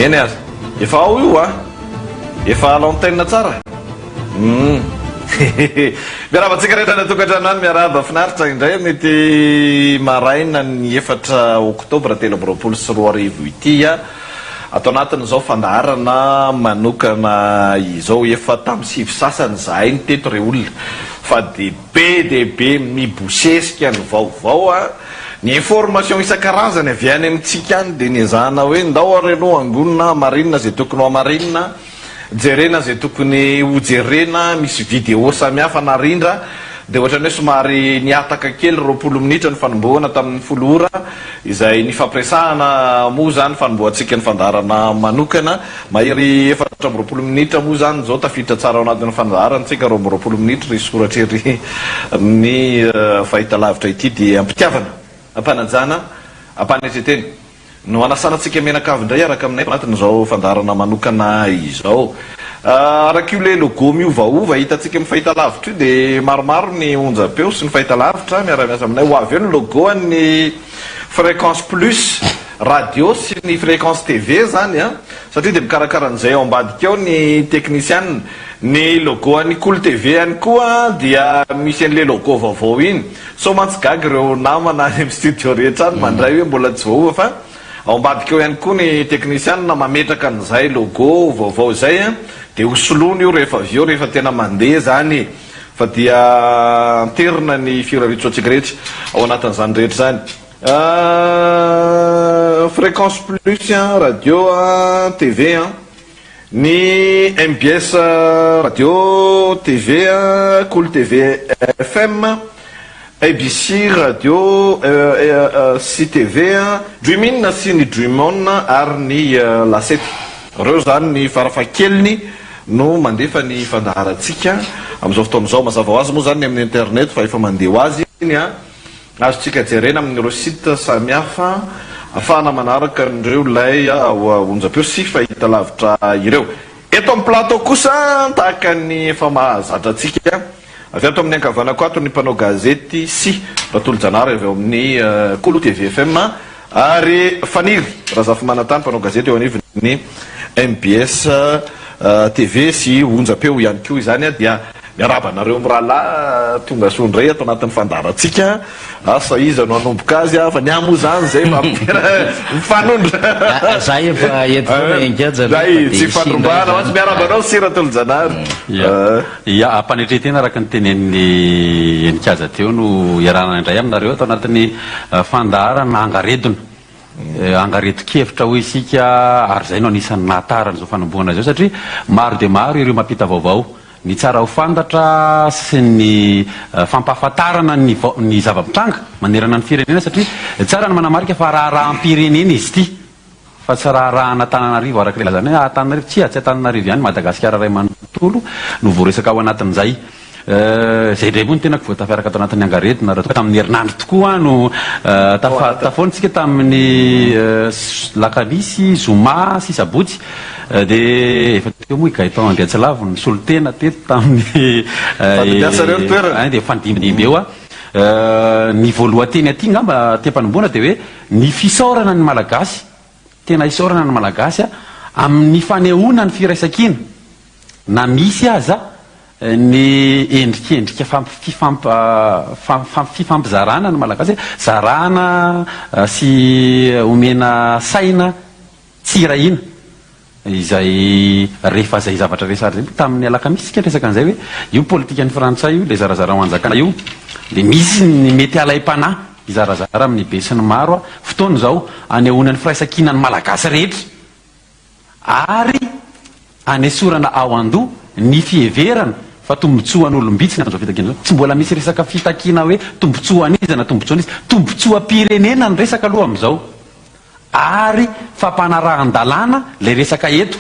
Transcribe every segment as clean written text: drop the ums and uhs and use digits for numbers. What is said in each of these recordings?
Eny azy, efa ao io efa l'antenne tsara. Miaraba tsika rehetra natokantrano any, miaraba finaritra indray mety maraina ny 4 oktobra 2024 ity atao anatin'izao fandaharana manokana izao efa tamin'ny sivy sasany zahay ny teto re olona fa dehibe mibosesika ny vaovao ny information isan-karazany avy any amintsika any dia niazahana hoe ndao areno angonina marinina zay tokony ho amarinina, jerena zay tokony ho jerena, misy vidéo samihafa narindra dia ohatrany hoe somary niataka kely 20 minitra ny fanombohana tamin'ny 10 ora izay nifampiresahana moa zany fanombohantsika ny fandaharana manokana mahery 420 minitra moa zany zao tafiditra tsara ao anatin'ny fandaharantsika 20 minitra ry soratra ery ny fahitalavitra ity dia ampitiavana ampanajana ampanetreteny no anasanatsika menakavy indray araka aminay anatin'izao fandaharana manokana izao. Araka io le logo miovaova hitatsika amin'ny fahitalavitra io dia maromaro ny onjam-peo sy ny fahitalavitra miara-miasa aminay ho avy eo ny logo ny fréquence plus radio sy ny fréquence TV zany satria dia mikarakaran'izay ao ambadika ao ny technician. Ny logo any Cool TV any koa dia misy an'le logo vaovao iny, so mantsigaga ireo namana any amin'ny studio rehetra any mandray hoe mbola tsy vaova fa ao ambadika eo ihany koa ny technician mametraka an'izay logo vaovao zay dia hosolony io rehefa avy eo rehefa tena mandeha zany fa dia terina ny firaritsoantsika rehetra ao anatin'izany rehetra zany. Fréquence plus radio TV ny MBS radio TV Cool TV FM ABC radio CTV Dreamin sy ny Dreamon ary ny lasety reo zany ny farafahakeliny no mandefa ny fandaharantsika amin'izao fotoan'izao. mazava ho azy moa zany amin'ny internet fa efa mandeha ho azy iny azotsika jerena amin'ireo site samihafa afahana manaraka nireo lay onjam-peo sy fahitalavitra ireo. Eto amin'ny plateau kosa tahaka ny efa mahazatra atsika avy ato amin'ny ankavanako ato ny mpanao gazety sy Batolo Janary avy eo amin'ny Cool TV FM ary Faniry Razafy Manantany mpanao gazety eo anivon'ny MBS TV sy onjam-peo ihany koa izany dia miarabanareo mirahalahy tonga sondray ato anatin'ny fandaharantsika asa iza no hanomboka azy fa ny amo zany zay mifanondra zay efa eto engaja zay tsy fandrombana ohatsy miarabanao sy Ratolo Janary ampanetretena araka ny tenen'ny enikaza teo no iarana indray aminareo ato anatin'ny fandaharana angaredona angareto-kevitra ho isika ary zay no anisan'ny nahatarana zao fanombohana zao satria maro dia maro ireo mampita vaovao ny tsara ho fantatra sy ny fampahafantarana ny zava-mitranga manerana ny firenena satria tsara ny manamarika fa raha-rahampirenena izy ity fa tsy raha-raha Antananarivo araka le lazany hoe Antananarivo tsy Antananarivo ihany Madagasikara ray manontolo no voaresaka ao anatin'izay zay ndray moa no tena voatafiaraka tao anatin'ny angaretona raha tamin'ny herinandro tokoa no tafoantsika tamin'ny lakamisy zoma sy sabotsy dia efa teo moa Gaëtan Andriatsilavo ny solotena teto tamin'ny dia fandimidimby eo ny voalohateny aty ngamba te-panomboana dia hoe ny fisaorana ny malagasy tena isaorana ny malagasy amin'ny fanehoana ny firaisan-kina na misy aza ny endrikendrika fifampizarana ny malagasy zarana sy omena saina tsirahina izay rehefa zay zavatra resary zay tamin'ny alakamisy sika resaka an'izay hoe io politika ny frantsay io le zarazara ho anjakana io le misy ny mety alay-panahy izarazara amin'ny be sy ny maro fotoana zao anehoana ny firaisan-kina ny malagasy rehetra ary anesorana ao an-doha ny fieverana fa tombotsoan'olombitsy nazao fitakina zao tsy mbola misy resaka fitakina hoe tombotsoan'izy na tombotsoan'izy tombotsoam-pirenena ny resaka aloha amin'izao ary fampanarahan-dalàna le resaka eto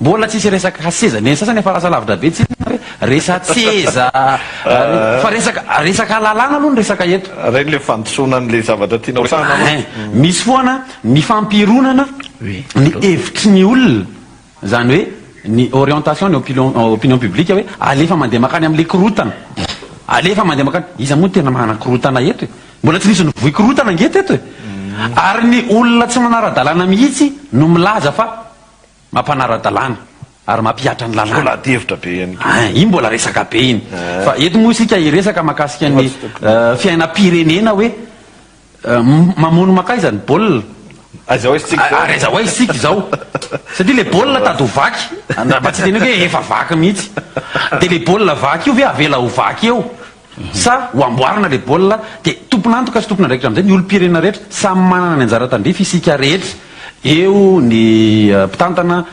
mbola tsisy resaka seza ny sasany efa lasa lavitra be tsy hoe resa-tseza fa resaka lalàna aloha ny resaka eto reny le fandosonan'le zavatra tianao misy foana ny fampironana ny hevitry ny olona zany hoe ny orientation ny opinion publique hoe alefa mandeha makany amin'le korotana alefa mandeha makany iza moa tena manana korotana eto e mbola tsy nisy ny vohy korotana ngety eto e ary ny olona tsy manara-dalàna mihitsy no milaza fa mampanara-dalàna ary mampiatra ny lalàna devitra be ihany iny mbola resaka be iny fa eto moa isika iresaka mahakasika ny fiainam-pirenena hoe mamono makay zany baolina aiza ho aizy tsika izao satria le baolina tady ho vaky mba tsy tena hoe efa vaky mihitsy dia le baolina vaky io ve avela ho vaky eo sa ho amboarina le baolina dia tomponantoka sy tompona ndraikitra amin'izay ny olom-pirenena rehetra samy manana ny anjara tandrify isika rehetra eo ny mpitantana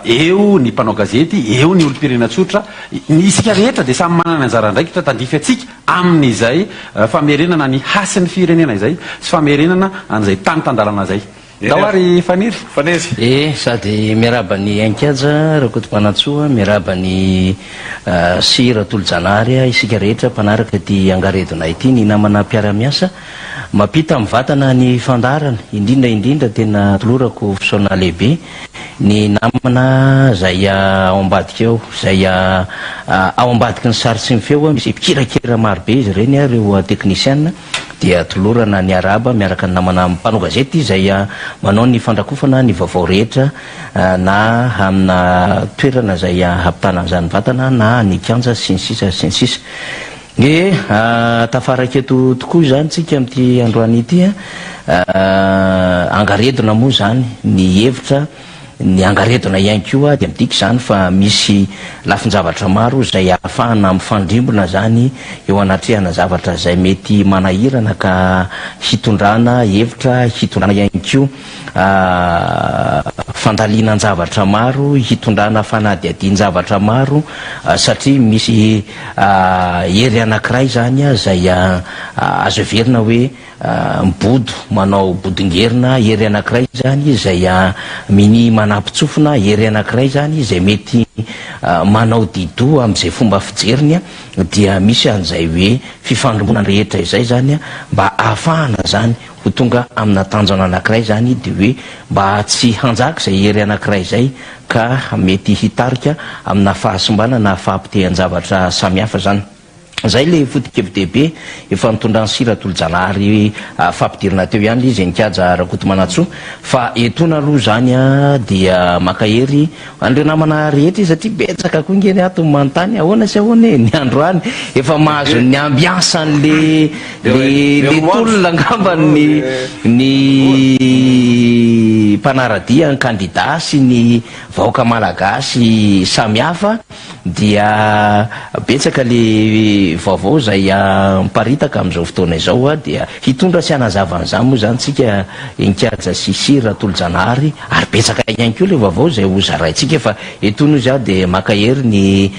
eo ny mpanao gazety eo ny olom-pirenena tsotra ny isika rehetra dia samy manana ny anjara ndraikitra tandrify atsika amin'izay famerenana ny hasin'ny firenena izay sy famerenana an'izay tany tandalana zay dao ary faniry sady miaraba ny ankaja rakotom-panatsoa miaraba ny sira tolo-janary isika rehetra mpanaraka ty angaredona ity ny namana mpiara-miasa mapita amin'ny vatana ny fandarana indrindraindrindra tena tolorako fisaona lehibe ny namana zay ao ambadika eo zay ao ambadiky ny sarotsy ny feo misy mpikirakira marobe izy reny reo teknisiana dia tolorana ny araba miaraka ny namana mpanao gazety zay manao ny fandrakofana ny vaovao rehetra na amina toerana zay hampitana an'izany vatana na ny kanja sy ny sisa sy ny sisa e tafaraky eto tokoa zany tsika am'ty androany ity angaredona moa zany ny hevitra ny angaredona ihany koa dia midika zany fa misy lafin-javatra maro zay ahafahana mifandrimbona zany eo anatrehana zavatra zay mety manahirana ka hitondrana hevitra hitondrana ihany koa fandalinan-javatra maro hitondrana fanadiadian-javatra maro satria misy hery anankiray zany zay azo everina hoe mibodo manao bodongerina hery anankiray zany zay miny manampitsofina hery anankiray zany zay mety manao dido amin'izay fomba fijeriny dia misy an'izay hoe fifandrombonany rehetra izay zany mba ahafahana zany ho tonga amina tanjona anankiray zany dia hoe mba tsy hanjaka zay hery anankiray zay ka mety hitarika amina fahasimbana na fahampitehan-javatra samihafa zany zay le fotikevitehibe efa mitondra ny sira tolo-janahary fampidirina teo ihany izy nikaja rakoto-manatsoa fa etona aloha zany dia makahery andreo namana rehetra satria betsaka koa ngeny ato manontany ahoana sy ahoana e ny androany efa mahazo ny ambiansan'le tolona ngamba ny mpanaradia ny kandida sy ny vahoaka malagasy samihafa dia betsaka le vaovao zay miparitaka amin'izao fotoana izao dia hitondra sy anazavan'izany moa zany tsika nikaja sy sira tolo-janahary ary betsaka ihany koa le vaovao zay ho zaraintsika fa etony izy dia makahery ny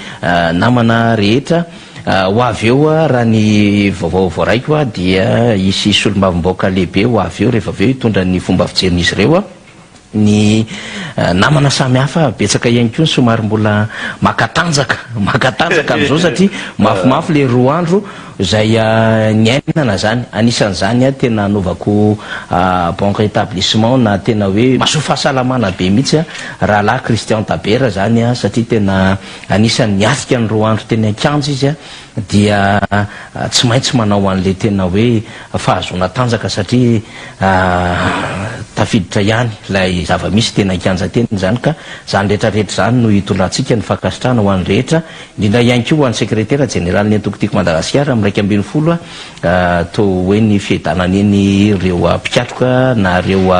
namana rehetra ho avy eo raha ny vaovao voaraiko dia isy solomavim-baoaka lehibe ho avy eo rehefa avy eo hitondra ny fomba fijerin'izy ireo ny namana samy hafa betsaka ihany koa ny somary mbola makatanjaka am'izao satria mafimafy le roa andro zay niainana zany. Anisan'izany tena anaovako banque établissement na tena hoe mahasoa fahasalamana be mihitsy rahalahy Christian Tabera zany satria tena anisan'ny niatrika ny roa andro teny Ankanjo izy dia tsy maintsy manao an'le tena hoe fahazoana tanjaka satria tafiditra ihany lay zava-misy tena Ankanja teny zany ka zany rehetrarehetra zany no hitondrantsika ny fankasitrahana ho an'ny rehetra indrindra ihany koa ho an'ny secrétaire général ny antokotiko Madagasikara amin'ny 20 to hoe ny fiedanan'iny ireo mpikatroka na ireo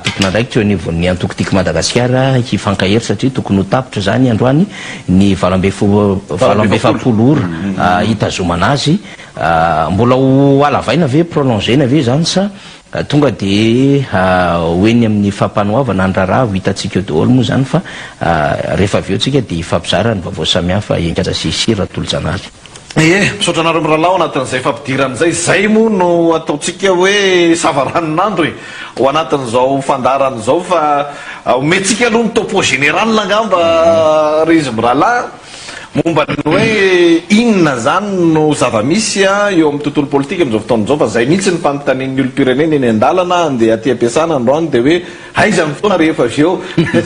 tompona ndraikitra eo anivon'ny antokotiko Madagasikara hifankahero satria tokony ho tapitra zany androany ny 20 ora hitazomana azy mbola ho alavaina ve prolongena ve zany sa tonga de hoeny amin'ny fampanoavana ny raharaha ho hitatsika eo daholo moa zany fa rehefa avy eo tsika de hifampizara ny vaovao samihafa Enkaja sy Sira Tolojanary. Misaotra anareo miralao anatin'izay fampidiran'izay zay moa no ataotsika hoe savaranon'andro ho anatin'izao fandaran'izao fa ometsika aloha ny topo général angamba ry izy mirala momba ny hoe inona zany no zava-misy eo amin'ny tontolo politika amin'izao fotoan'izao fa zay mihitsy ny fanontanian'ny olo-pirenena eny an-dalana andeha aty ampiasana androany de hoe aiza ny fotoana rehefa avy eo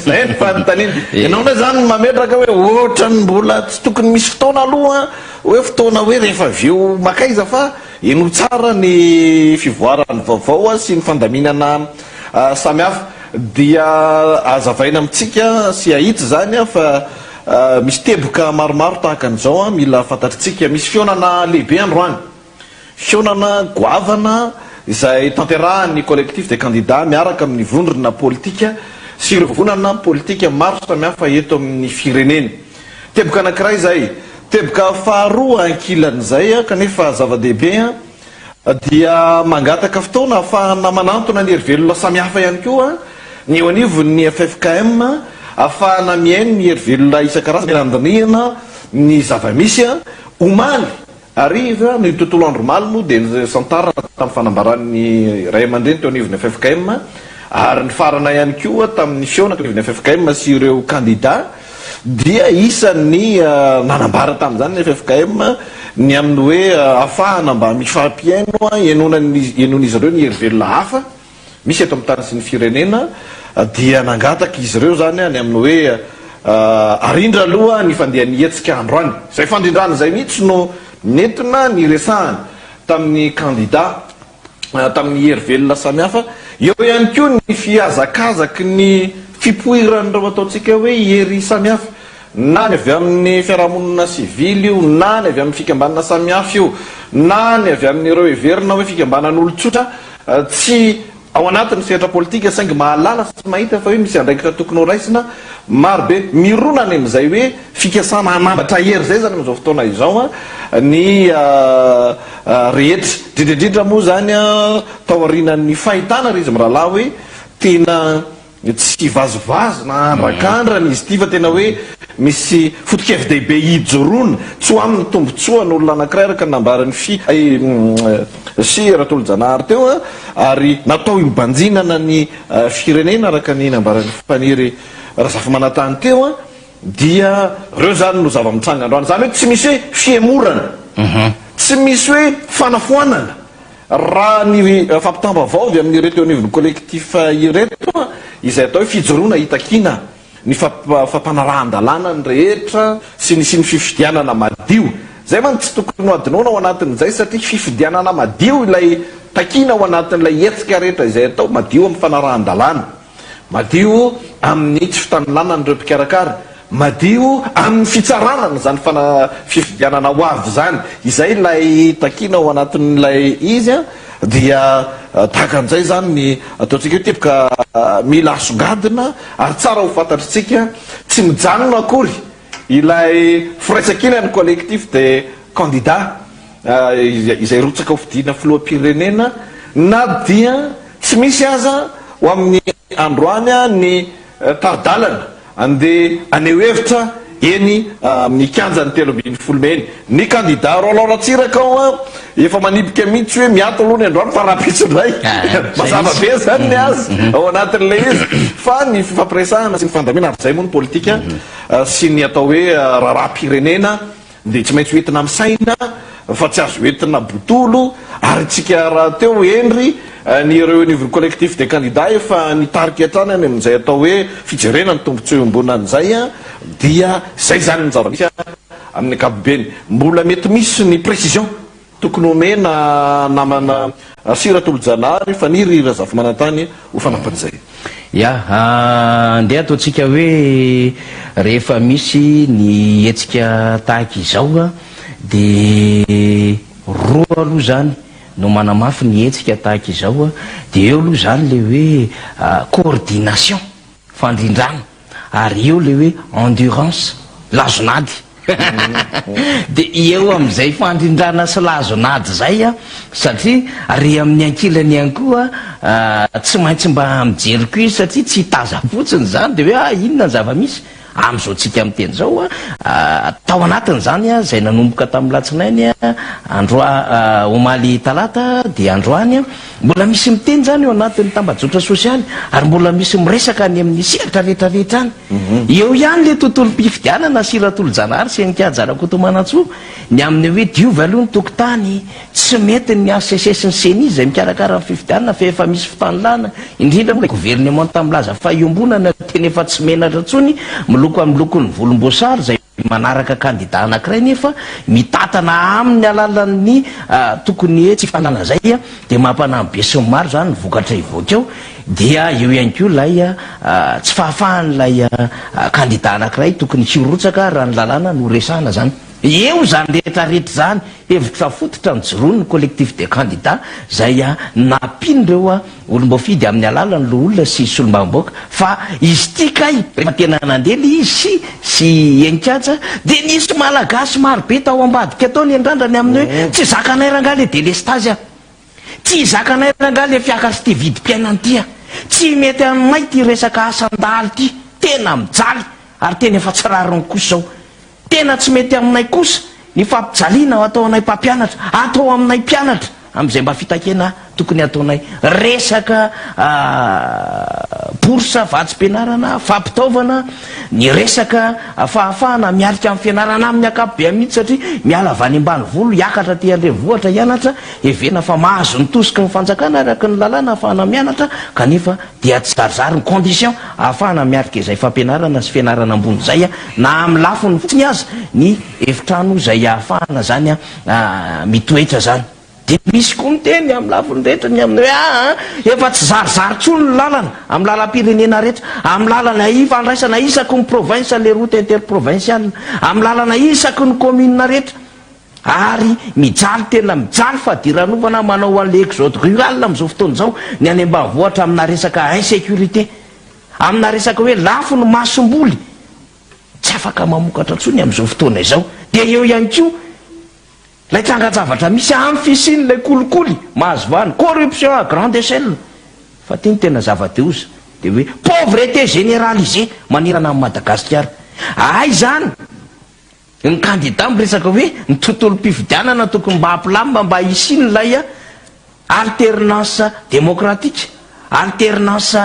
zay ny fanontaniana ianao ndray zany mametraka hoe ohatrany mbola tsy tokony misy fotoana aloha hoe fotoana hoe rehefa avy eo makaiza fa eno tsara ny fivoarany vaovao sy ny fandaminana samihafa dia azavaina amitsika sy ahitsy zany fa misy teboka maromaro tahaka an'izao mila fantatritsika misy fionana lehibe androany fionana goavana izay tanterahan'ny collectif des candidats miaraka amin'ny vondrona politika sy ireo vonana politika maro samihafa eto amin'ny fireneny. Teboka anankiray zay teboka faharoa ankilan'izay kanefa zava-dehibe dia mangataka fotoana ahafahana manantona ny herivelona samihafa ihany koa ny eo anivon'ny FFKM ahafahana miaino ny herivelona isan-karazany andiniana ny zava-misy omaly ariva ny tontolo andro malimo dia santarana tamin'ny fanambaran'ny ray aman-dreny teo anivon'ny FFKM ary ny farana ihany koa tamin'ny fiona teo anivon'ny FFKM sy ireo candidat dia isan'ny nanambara tamin'izany ny FFKM ny amin'ny hoe ahafahana mba mifampiaino enon'izy ireo ny herivelona hafa misy eto amin'ny tany sy ny firenena dia nangataka izy ireo zany any amin'ny hoe arindra aloha ny fandehan'ny hetsika androany zay fandrindrana zay mihitsy no nentina ny resahany tamin'ny candidat tamin'ny herivelona samihafa eo ihany koa ny fiazakazaky ny fipoiran'ireo ataotsika hoe hery samihafa na ny avy amin'ny fiarahamonina sivily io na ny avy amin'ny fikambanana samihafa io na ny avy amin'ireo heverina hoe fikambanan'olotsotra tsy ao anatin'ny sehatra politika saingy mahalala sy mahita fa hoe misy andraikitra tokony ho raisina marobe mironany amin'izay hoe fikasana anambatra hery zay zany amin'izao fotoana izao ny rehetra drindrindrindra moa zany tao arinan'ny fahitana ry izy mirahalahy hoe tena tsy vazovazo na andrak'andrany izy ty fa tena hoe misy foto-kevy-dehibe hijoroana tsy ho amin'ny tombotsoa n'olona anankiray araka nambarany Sira Tolojanary teo ary natao ibanjinana ny firenena araka ny nambarany faniry Razafy Manantany teo dia reo zany no zava-mitranga androany zany hoe tsy misy hoe fiemorana tsy misy hoe fanafoanana raha ny fampitambavao avy amin'ny reto anivon'ny collectif ireto izay atao hoe fijoroana hitakina ny fampanarahan-dalàna ny rehetra sy ny fifidianana madio zay man tsy tokony ho adinoana ao anatin'izay satria fifidianana madio ilay takina ao anatin'ilay hetsika rehetra izay atao madio amin'ny fanarahan-dalàna madio amin'ny tsy fitanilana n'ireo mpikarakara madio amin'ny fitsaranana zany fifidianana ho avy zany izay lay takina ao anatin'ilay izy dia tahaka an'izay zany ny ataotsika hoe teboka mila asogadina ary tsara ho fantatritsika tsy mijanona akory ilay firaisakina ny collectif de candidat izay rotsaka ho fidina filoham-pirenena na dia tsy misy aza ho amin'ny androany ny taridalana andeha aneo hevitra eny mikanja ny 320 meny ny candidat Roland Ratsiraka efa manipika mihitsy hoe miato aloha ny androany fa rapitsindray mazava be zany ny azy ao anatin'le izy fa ny fifampiresahana sy ny fandamina ary zay moa ny politika sy ny atao hoe raharam-pirenena dia tsy maintsy hoentina misaina fa tsy azo hoentina botolo ary tsika raha teo endry ny réunion collectif des candidats efa nitarika hatranany amin'izay atao hoe fijerena ny tombontsoa ambonan'izay dia zay zany ny zava-misy amin'ny ankapobeny mbola mety misy ny précision tokony omena namana Siratolo-Janary fa ny Rira Zafimanantany ho fanapan'izay ndeha ataontsika hoe rehefa misy ny hetsika tahaka izao dia roa aloha zany no manamafy ny hetsika tahaka izao dia eo aloha zany le hoe coordination fandrindrana ary eo le hoe endurance lazonady dia eo amin'izay fandrindrana sy lazonady zay satria re amin'ny ankilany ihany koa tsy maintsy mba mijery ko izy satria tsy hitaza fotsiny zany dia hoe inona ny zava-misy am'izao tsika amin'ny teny zao tao anatiny zany zay nanomboka tamin'ny latsinainy androa omaly talata dia androany mbola misy miteny zany eo anatin'ny tambajotra sosialy ary mbola misy miresaka any amin'ny seratra rehetrarehetra any eo ihany le tontolo-pifidianana Siratolo-Janary sy Nkiajarako-Tomanantsoa ny amin'ny hoe diova aloha ny tokotany tsy mety ny ACC sy ny CENI zay mikarakara ny fifidianana fa efa misy fotanilana indrindra moa gouvernement tamlaza fa iombonana teny efa tsy menatra tsony miloko amin'ny lokony volomboasary zay manaraka candidat anankiray nefa mitatana amin'ny alalan'ny tokony hoe tsy fanana zay dia mampanambe sy maro zany ny vokatra ivoaka eo dia eo ihany koa lay tsy fahafahan'lay candidat anankiray tokony hirotsaka raha ny lalàna no resahana zany eo zany rehetrarehetra zany hevitra fototra nijoroany ny collectif des candidats zay nampin'ireo olom-boafidy amin'ny alalany lo olona sy solombamboaka fa izy ity kay rehefa tena nandely izy sy enikatsa dia nisy malagasy maro be tao ambadika atao ny andrandrany amin'ny hoe tsy zakanay rangah le délestage tsy zakanay rangah le fiakatsy ty vidim-piainany ty tsy mety aminay ty resaka asan-daly ty tena mijaly ary tena efa tsy rariny kosa zao tena tsy mety aminay kosa ny fampijaliana atao anay mpampianatra atao aminay mpianatra amin'izay mba fitakena tokony ataonay resaka bourse vatsim-pianarana fampitaovana ny resaka fahafahana mialika amin'ny fianarana amin'ny akapobe mihitsy satria miala avy any ambanivolo hiakatra ty Andrenivohitra hianatra evena fa mahazo ny tosika ny fanjakana araka ny lalàna ahafahana mianatra kanefa dia tsy zarizary ny condition ahafahana mialika izay fampianarana sy fianarana ambony zay na amin'ny lafiny fotsiny azy ny efitrano zay ahafahana zany mitoetra zany dia misy koa miteny amin'ny lafiny rehetra ny amin'ny hoe efa tsy zarizary tsony ny lalana amin'ny lalam-pirenena rehetra amin'ny lalana ifandraisana isaky ny province le route interprovinciale amin'ny lalana isaky ny commune rehetra ary mijaly tena mijaly fa diranovana manao an'le exode rural amin'izao fotoana izao ny any ambanivohitra amina resaka insécurité amina resaka hoe lafo ny masomboly tsy afaka mamokatra tsony amin'izao fotoana izao dia eo ihany koa lay trangan-javatra misy amin'ny fisiny lay kolikoly mahazo vany corruption à grande échelle fa ty ny tena zava-deoza dia hoe pauvreté généralisée manirana amin'ny Madagasikara zany ny candidat miresaka hoe ny tontolo-pifidianana tokony mba hampilamina mba hisiny lay alternance démocratique alternance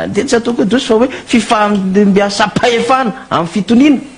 de tsy ataoko dosy fa hoe fifambiasam-pahefana amin'ny fitoniana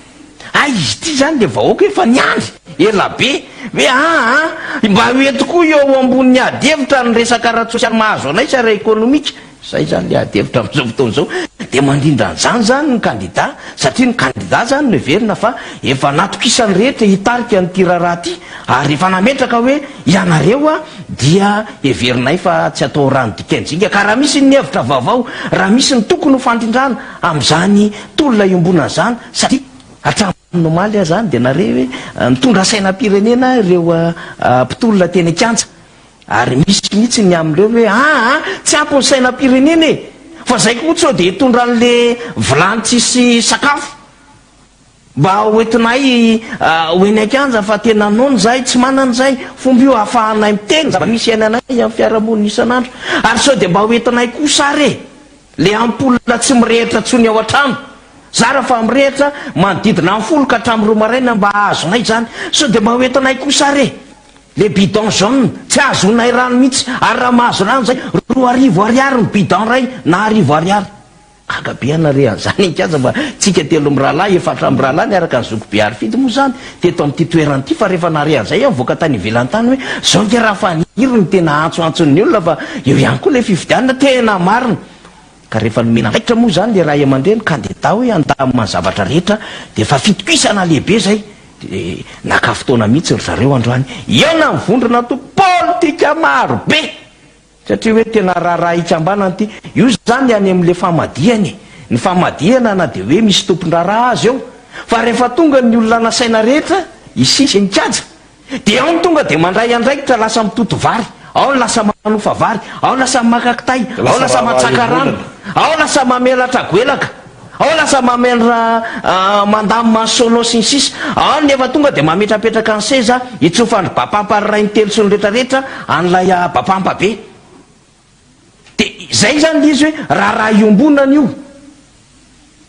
izy ity zany dia vahoaka efa niandry ela be hoe mba hoe tokoa eo ambon'ny adevitra ny resaka ara-tsosialy mahazo anay sy ara économique zay zany le adevitra amin'izao fotoana izao dia mandrindra an'izany zany ny candidat satria ny candidat zany no heverina fa efa natokisany rehetra hitarika ny tiraraha ty ary efa nametraka hoe ianareo dia heverinay fa tsy atao rano dikanjinga ka raha misy ny hevitra vaovao raha misy ny tokony ho fandrindrana amin'izany tolona iombonana zany satria hatramomaly zany dia nare hoe mitondra sainam-pirenena ireo mpitolona teny Kianja ary misy mihitsy ny amin'ireo hoe tsy ampy ny sainam-pirenena fa zay koa tsy dia hitondra an'le vilantsy sy sakafo mba hoentinay hoeny Kianja fa tena nono zay tsy manana zay fomba io ahafahanay miteny zava-misy ainanay amin'ny fiarahamonina isan'andro ary sao dia mba hoentinay kosa re le ampolona tsy mirehitra tsony ao an-trano zara fa mirehitra manodidina amin'ny folo ka hatramin'ny roa maraina mba ahazonay zany so de mba hoentinay kosa re le bidon jaune tsy azonay rano mihitsy ary raha mahazo rano zay 2 ariary ny bidon ray na 1 ariary agabe anare an'izany ikaza mba tsika telo mirahalahy 4 mirahalahy niaraka ny zoko be ary fidy moa zany teto amin'ity toerana ity fa rehefa nare an'izay voaka tany ivelantany hoe zao nge raha faniry ny tena antsoantson'ny olona fa eo ihany koa le fividianana tena marina ka rehefa nomena raitra moa zany le raha aman-dreny kandida hoe andamina zavatra rehetra de efa fitokisana lehibe zay de naka fotoana mihitsy ry zareo androany ena mivondrona to politika maro be satria hoe tena raha itsambanana ty io zany any amin'le famadiany ny famadiana na de hoe misy tompon-draraha azy eo fa rehefa tonga ny olona nasaina rehetra isisy nikaja de ao ny tonga de mandray andraikitra lasa mitoto vary ao lasa manofa vary ao lasa makakitay ao lasa matsaka rano ao lasa mamelatra goelaka ao lasa mamendra mandamy masolo sy ny sisa ao nefa tonga de mametrapetraka ny seza itsofany bapampa ray ny telo sy ny rehetrarehetra an'lay bapampa be de zay zany lizy hoe raha iombonana io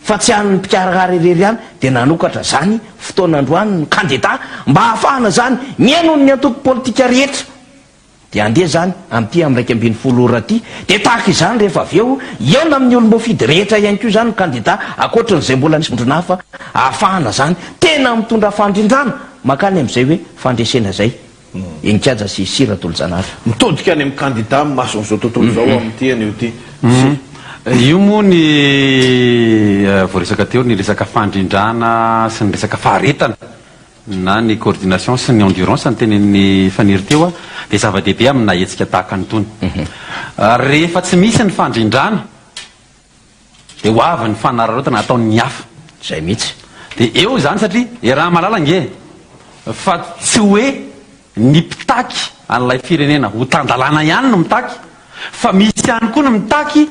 fa tsy an'ny mpikarakara irery any de nanokatra zany fotoanandroany ny kandida mba hahafahana zany miainony ny antoko politika rehetra de andeha zany am'ty am 1 ora ty de tahaka izany rehefa avy eo eona amin'ny olombofidy rehetra ihany ko zany kandida akoatran'izay mbola nisy mondrona hafa ahafahana zany tena mitondra fandrindrana makany am'izay hoe fandresena zay enikajy sy sira tolo-janahary mitodika any amin'ny kandida mason'izao tontolo zao amin'ty an'io ty io moa ny voaresaka teo ny resaka fandrindrana sy ny resaka faharetana na ny coordination sy ny endurance ny tenen'ny faniry teo a de zava-dehibe amina hetsika tahaka ny tony rehefa tsy misy ny fandrindrana de ho avy ny fanararaotana ataon'ny hafa zay mihitsy de eo zany satria raha malala nge fa tsy hoe ny mpitaky an'lay firenena ho tandalana ihany no mitaky fa misy ihany koa no mitaky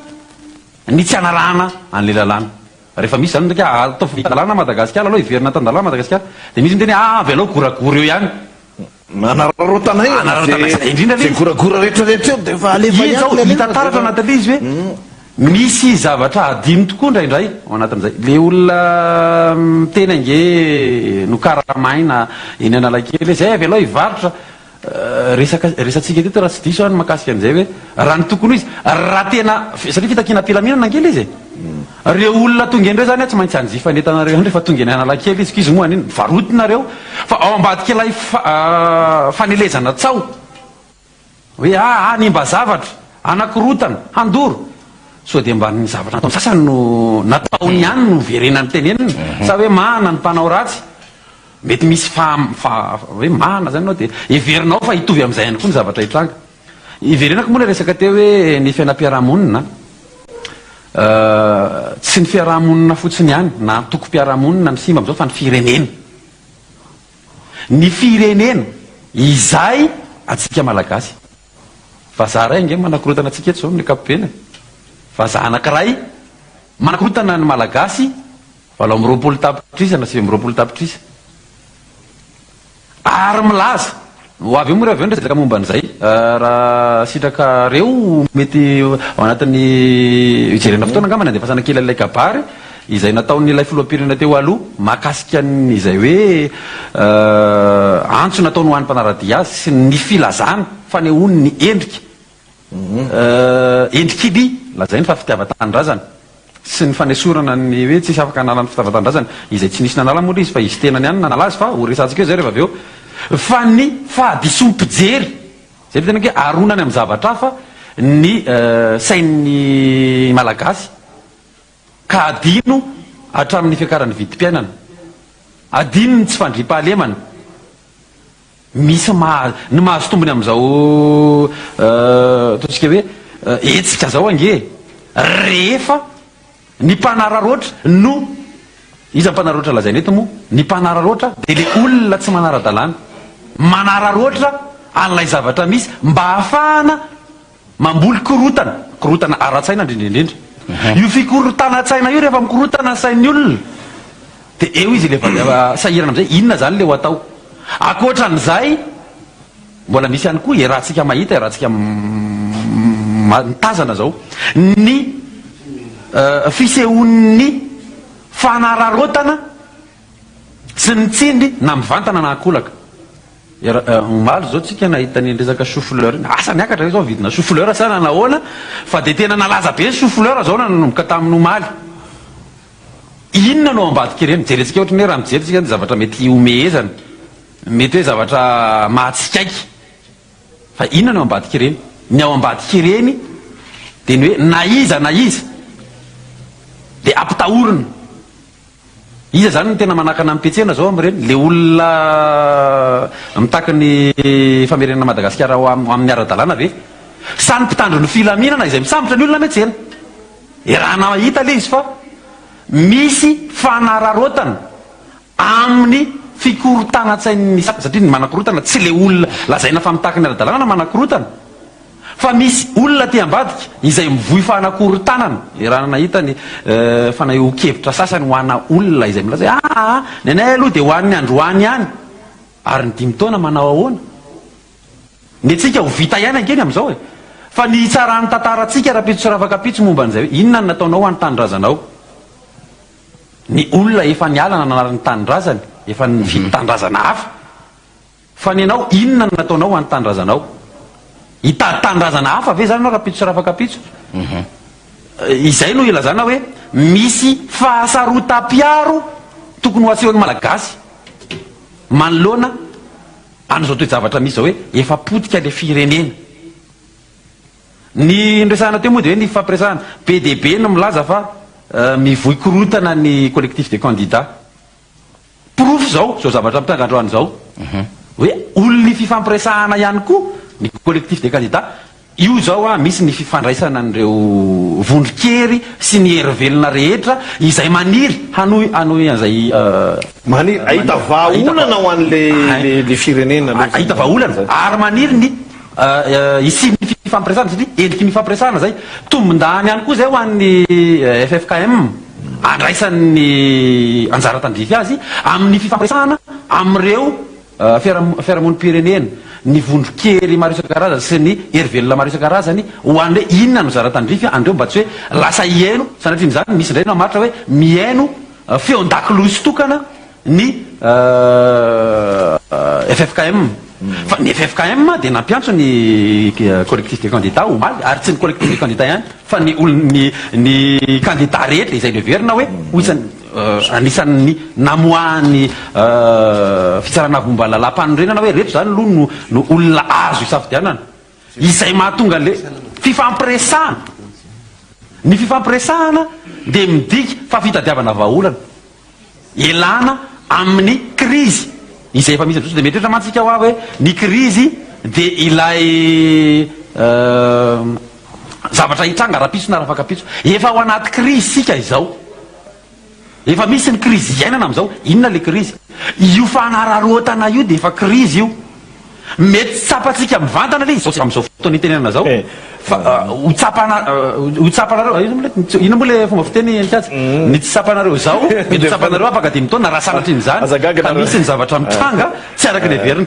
ny tsy anarahana an'le lalàna rehefa misy zany ndraiky atao tandalana Madagasikara aloha iverina tandalana Madagasikara de misy miteny avy alao goragory eo ihany anararotana indrindra le goragora rehetrarehetra eo de fa alefa zao hitantaratra anatin'le izy hoe misy zavatra adino tokoa indraindray ao anatin'izay le olona tena nge no karamaina eny Analakely zay avy alao hivarotra resatsika teto raha tsy diso any makasika an'izay hoe raha ny tokony izy raha tena satria fitakina pilaminana angely izy reo olona tonga indreo zany tsy maintsy anjifanentanareo any rehefa tonga eny Analakely izy izy moa aniny varotinareo fa ao ambadika ilay fanelezana tsao hoe nimba zavatra anakorotana handoro so de mba ny zavatra natao sasany no nataony ihany no verenany teneniny sa hoe mahana ny mpanao ratsy mety misy hoe mahana zany anao de iverinao fa hitovy am'izay ihany koa ny zavatra hitranga iverenako moa le resaka teo hoe ny fiainam-piarahamonina tsy ny fiarahamonina fotsiny ihany na toko-piarahamonina ny simba am'izao fa ny firenena ny firenena izay atsika malagasy vazaha ray nge manakorotana atsika eto zao ny kapopena vazaha anakiray manakorotana ny malagasy 7 tapitrisa na 7 tapitrisa ary milaza ho avy eo moa avy eo ndresaka momba an'izay raha sitraka reo mety ao anatin'ny jerena fotoana angamba nandefasana kely an'ilay kabary izay nataon'ilay filoham-pirenena teo aloha mahakasika n'izay hoe antso nataony ho an'ny mpanaradia azy sy ny filazana fanehoany ny endrika endrik'ily lazay ny fafitiavatandrazana sy ny fanesorana ny hoe tsisy afaka analany fitavatandrazana izay tsy nisy nanala moa izy fa izy tenany ihany nanala azy fa ho resantsika eo zay rehefa avy eo fa ny fahadisom-pijery zay tena hoe aronany amin'ny zavatra fa ny sain'ny malagasy ka adino hatramin'ny fiakaran'ny vidim-piainana adino ny tsy fandriam-pahalemana misy ny mahazo tombony am'izao ataontsika hoe etsika zao ange rehefa ny mpanararoatra no iza mpanararoatra lazay neto moa ny mpanararoatra de le olona tsy manara-dalàna manararoatra an'lay zavatra misy mba hahafahana mamboly korotana ara-tsaina indrindraindrindra io fikorotana-tsaina io rehefa mikorotana sain'ny olona de eo izy lefa sahirana am'izay inona zany le ho atao akoatran'izay mbola misy ihany koa rahantsika mahita rahantsika mitazana zao ny fisehon'ny fanararotana sy nitsindry na mivantana na akolaka. Malo zao tsika nahita ny resaka chou-fleur asa niakatra zao vidina chou-fleur sana nahoana fa de tena nalaza be chou-fleur zao nanomboka tamin'ny omaly. Inona no ambadika ireny jerentsika ohatra ny hoe raha mijeritsika ny zavatra mety omehezana mety hoe zavatra mahatsikaiky fa inona no ambadika ireny. Ny ao ambadika ireny de ny hoe na iza de ampitahorina. Iza zany ny tena manakana mipetsena zao am'ireny le olona mitaka ny famerenana Madagasikara amin'ny ara-dalàna ve samy mpitandro ny filaminana izay misambotra ny olona metsena. Raha nahita le izy fa misy fanararotana amin'ny fikorotana-tsain'ny satria ny manakorotana tsy le olona lazaina fa mitaka ny ara-dalàna manakorotana fa misy olona ty ambadika izay mivoy fanakorotanana. Raha nahita ny fanahian-kevitra sasany ho ana olona izay milaza ny anay aloha de ho an'ny androany ihany ary ny 5 taona manao ahoana. Ny atsika ho vita ihany ankeny am'izao fa ny tsarany tantaratsika rapitso sy ravakapitso momba an'izay hoe inona ny nataonao any tanindrazanao. Ny olona efa nialana nanarany tanindrazany efa nivity tanindrazana hafa fa ny anao inona ny nataonao any tanindrazanao. Hitady tanindrazana hafa ve zany anao rapitso sy ravakapitso. Izay no ilazana hoe misy fahasarotam-piaro tokony ho asehon'ny malagasy manoloana an'izao toe-javatra misy zao hoe efa potika le firenena. Ny ndresana teo moa de hoe ny fampiresahana PDB no milaza fa mivoy korotana ny collectif des candidats. Proof zao zavatra mitanga androany zao hoe olony fifampiresahana ihany koa ny collectif des candidats. Io zao misy ny fifandraisana an'ireo vondrokery sy ny hery-velona rehetra izay maniry hanoy an'izay maniry ahita vahaolana ho an'le firenena ahita vahaolana ary maniry ny isin'ny fifampiresahana satria endriky ny fampiresahana zay tombondany ihany koa zay ho an'ny FFKM andraisan'ny anjara tandrify azy amin'ny fifampiresahana am'ireo fiarahamonim-pirenena ny vondrokery maro isan-karazany sy ny hery-velona maro isan-karazany ho an'le inona no zara tandrify andreo mba tsy hoe lasa iaino sanatrian'izany misy indray no maritra hoe miaino feon-dakilohy tokana ny FFKM. Fa ny FFKM de nampiantso ny collectif des candidats omaly ary tsy ny collectif des candidats ihany fa ny candidat rehetra izay leverina hoe anisan'ny namoahany fitsarana bomba lalam-panorenana hoe rehetra zany aloha no olona azo isafidianana izay mahatonga le fifampiresahana. Ny fifampiresahana de midika fa fitadiavana vahaolana elana amin'ny krizy izay efa misy am'zao de mety ohatra mantsika ho hoe ny krizy de ilay zavatra hitranga rapitso na rafakapitso efa ao anaty krizy sika izao. Efa misy ny krizy iainana am'izao. Inona le krizy? Io fanararotana io de efa krizy io. Mety tsapatsika mivantana le izao am'izao fotoana itenenana zao fa utsapanareo ino moa le fomba fiteny nikatsa ny tsapanareo zao mety tsapanareo afaka 5 taona raha sanatr'in'izany fa misy ny zavatra mitranga tsy araky le verina.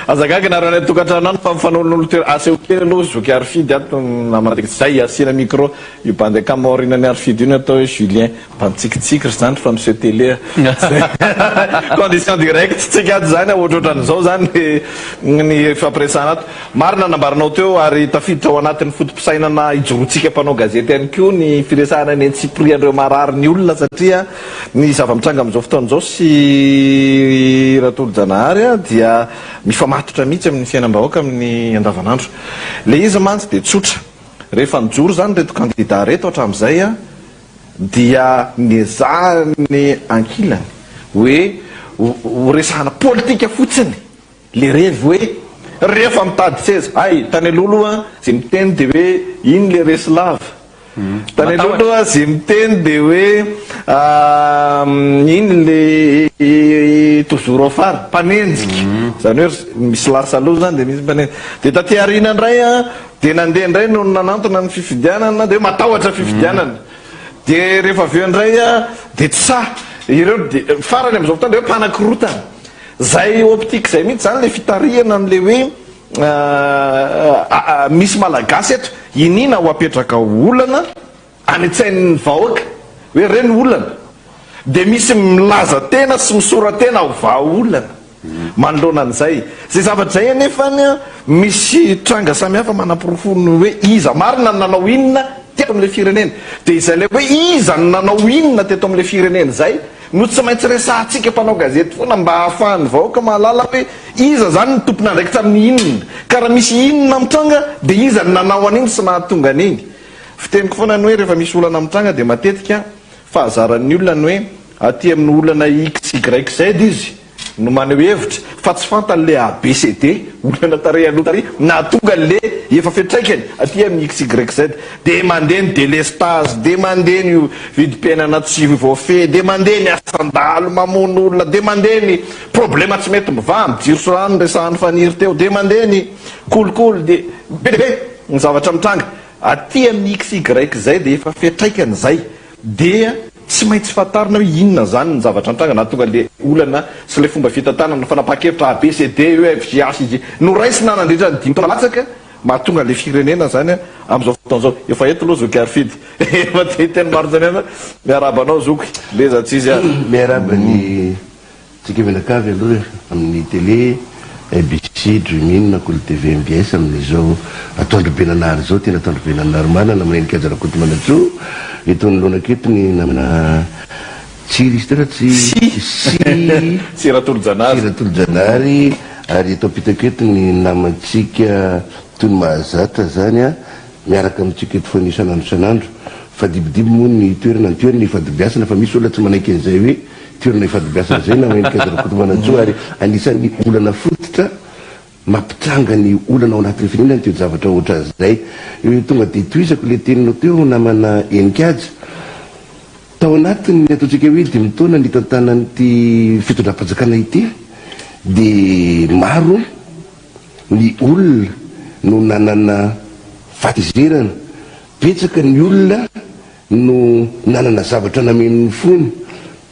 Azagaga nareo anay tokantrano any fa mifan'olon'olo aseo kely aloha zoky Arfidy ato namanatiky zay asiana micro io bandeka maorinany Arfidy io atao hoe Julien mpantsikitsiky zany fa monsieur télé condition direct tsika ato zany ohatrohatran'izao zany ny fampiresahana ato. Marina nambarinao teo ary tafiditra ao anatin'ny fotom-pisainana ijorotsika mpanao gazety ihany koa ny firesahana ny antsipiriandreo marary ny olona satria ny zava-mitranga am'izao fotoan'izao sy Ratolo-Janahary dia mifamatotra mihitsy amin'ny fiainam-bahoaka amin'ny andavanandro. Le izy mantsy de tsotra rehefa nijoro zany reto candidat reto hatramin'izay dia niezahany ankilany hoe horesahana politika fotsiny le revy hoe rehefa mitady seza ay tany aloloha zay miteny de hoe iny le reslave tany aloloha zay miteny de hoe iny le toujours afara mpanenjika zany hoe misy larsaloha zany de misy mpanenjika de taty arina indray de nandeha indray no nanantona ny fifidianana de hoe matahotra fifidianana de rehefa aveo indray de tsa ireo de farany am'izao fotoana de hoe mpanakorotana zay optique zay mihitsy zany le fitarihana n'le hoe misy malagasy eto inina ho apetraka olana any an-tsain'ny vahoaka hoe reny olana dia misy milaza tena sy misoratena ho vaolana manoloana an'izay zay zavatra zay anefany misy tranga samihafa manam-porofony hoe iza marina ny nanao inona teto amin'ilay firenena dia izay le hoe iza ny nanao inona teto amin'ilay firenena zay no tsy maintsy resahantsika mpanao gazety foana mba hahafahan'ny vahoaka mahalala hoe iza zany ny tompona andraikitra amin'ny inona ka raha misy inona mitranga dia iza ny nanao an'iny sy nahatonga an'iny fiteniko foana ny hoe rehefa misy olana mitranga dia matetika fahazaran'ny olona ny hoe aty amin'ny olana XYZ izy no maneho hevitra fa tsy fantan'le ABCD olana tare aloha tare nahatonga le efa fetraikany aty amin'ny XYZ dia mandeha ny délestage dia mandeha ny vidim-piainana tsy voafehy dia mandeha ny asandalo mamono olona dia mandeha ny problema tsy mety miva mijiro so rano resahan'ny faniry teo dia mandeha ny kolokolo dia bebe ny zavatra mitranga aty amin'ny XYZ dia efa fetraikany zay dia tsy maintsy fatarina hoe inona zany ny zavatra mitranga nahatonga le olana sy le fomba fitantanana fanapa-kevitra ABCD FGHG no raisina nandritra ny 5 taona latsaka mahatonga le firenena zany amin'izao fotoan'izao efa eto aloha zoky arifidy efa teny maro zany ana miarabanao zoky leza tsy izy miaraba ny tsika menakavy aloha amin'ny télé ABC Dreaming na Kolo TV MBS amin'izao atondro benanary zao tena atondro benanary manana manenika ajarakoto manatso itony lona ketony namana tsiry izy tena tsy ratolo janary ary eto ampita-ketony namantsika toy ny mahazatra zany a miaraka amintsika eto foana isan'andro isan'andro fa dibidiby moa ny toerana ny toerana ifadibiasana fa misy olona tsy manaiky an'izay hoe toerana ifadibiasana zay na manenika ajarakoto manatso ary anisan'ny olana fototra mampitranga ny olana ao anatin'ny firenena teo zavatra ohatra zay tonga dia toizako le teninao teo namana enikaja tao anatiny ataontsika hoe 5 taona ny tantanan'ity fitondram-panjakana ity dia maro ny olona no nanana fatizerana betsaka ny olona no nanana zavatra namen'ny fony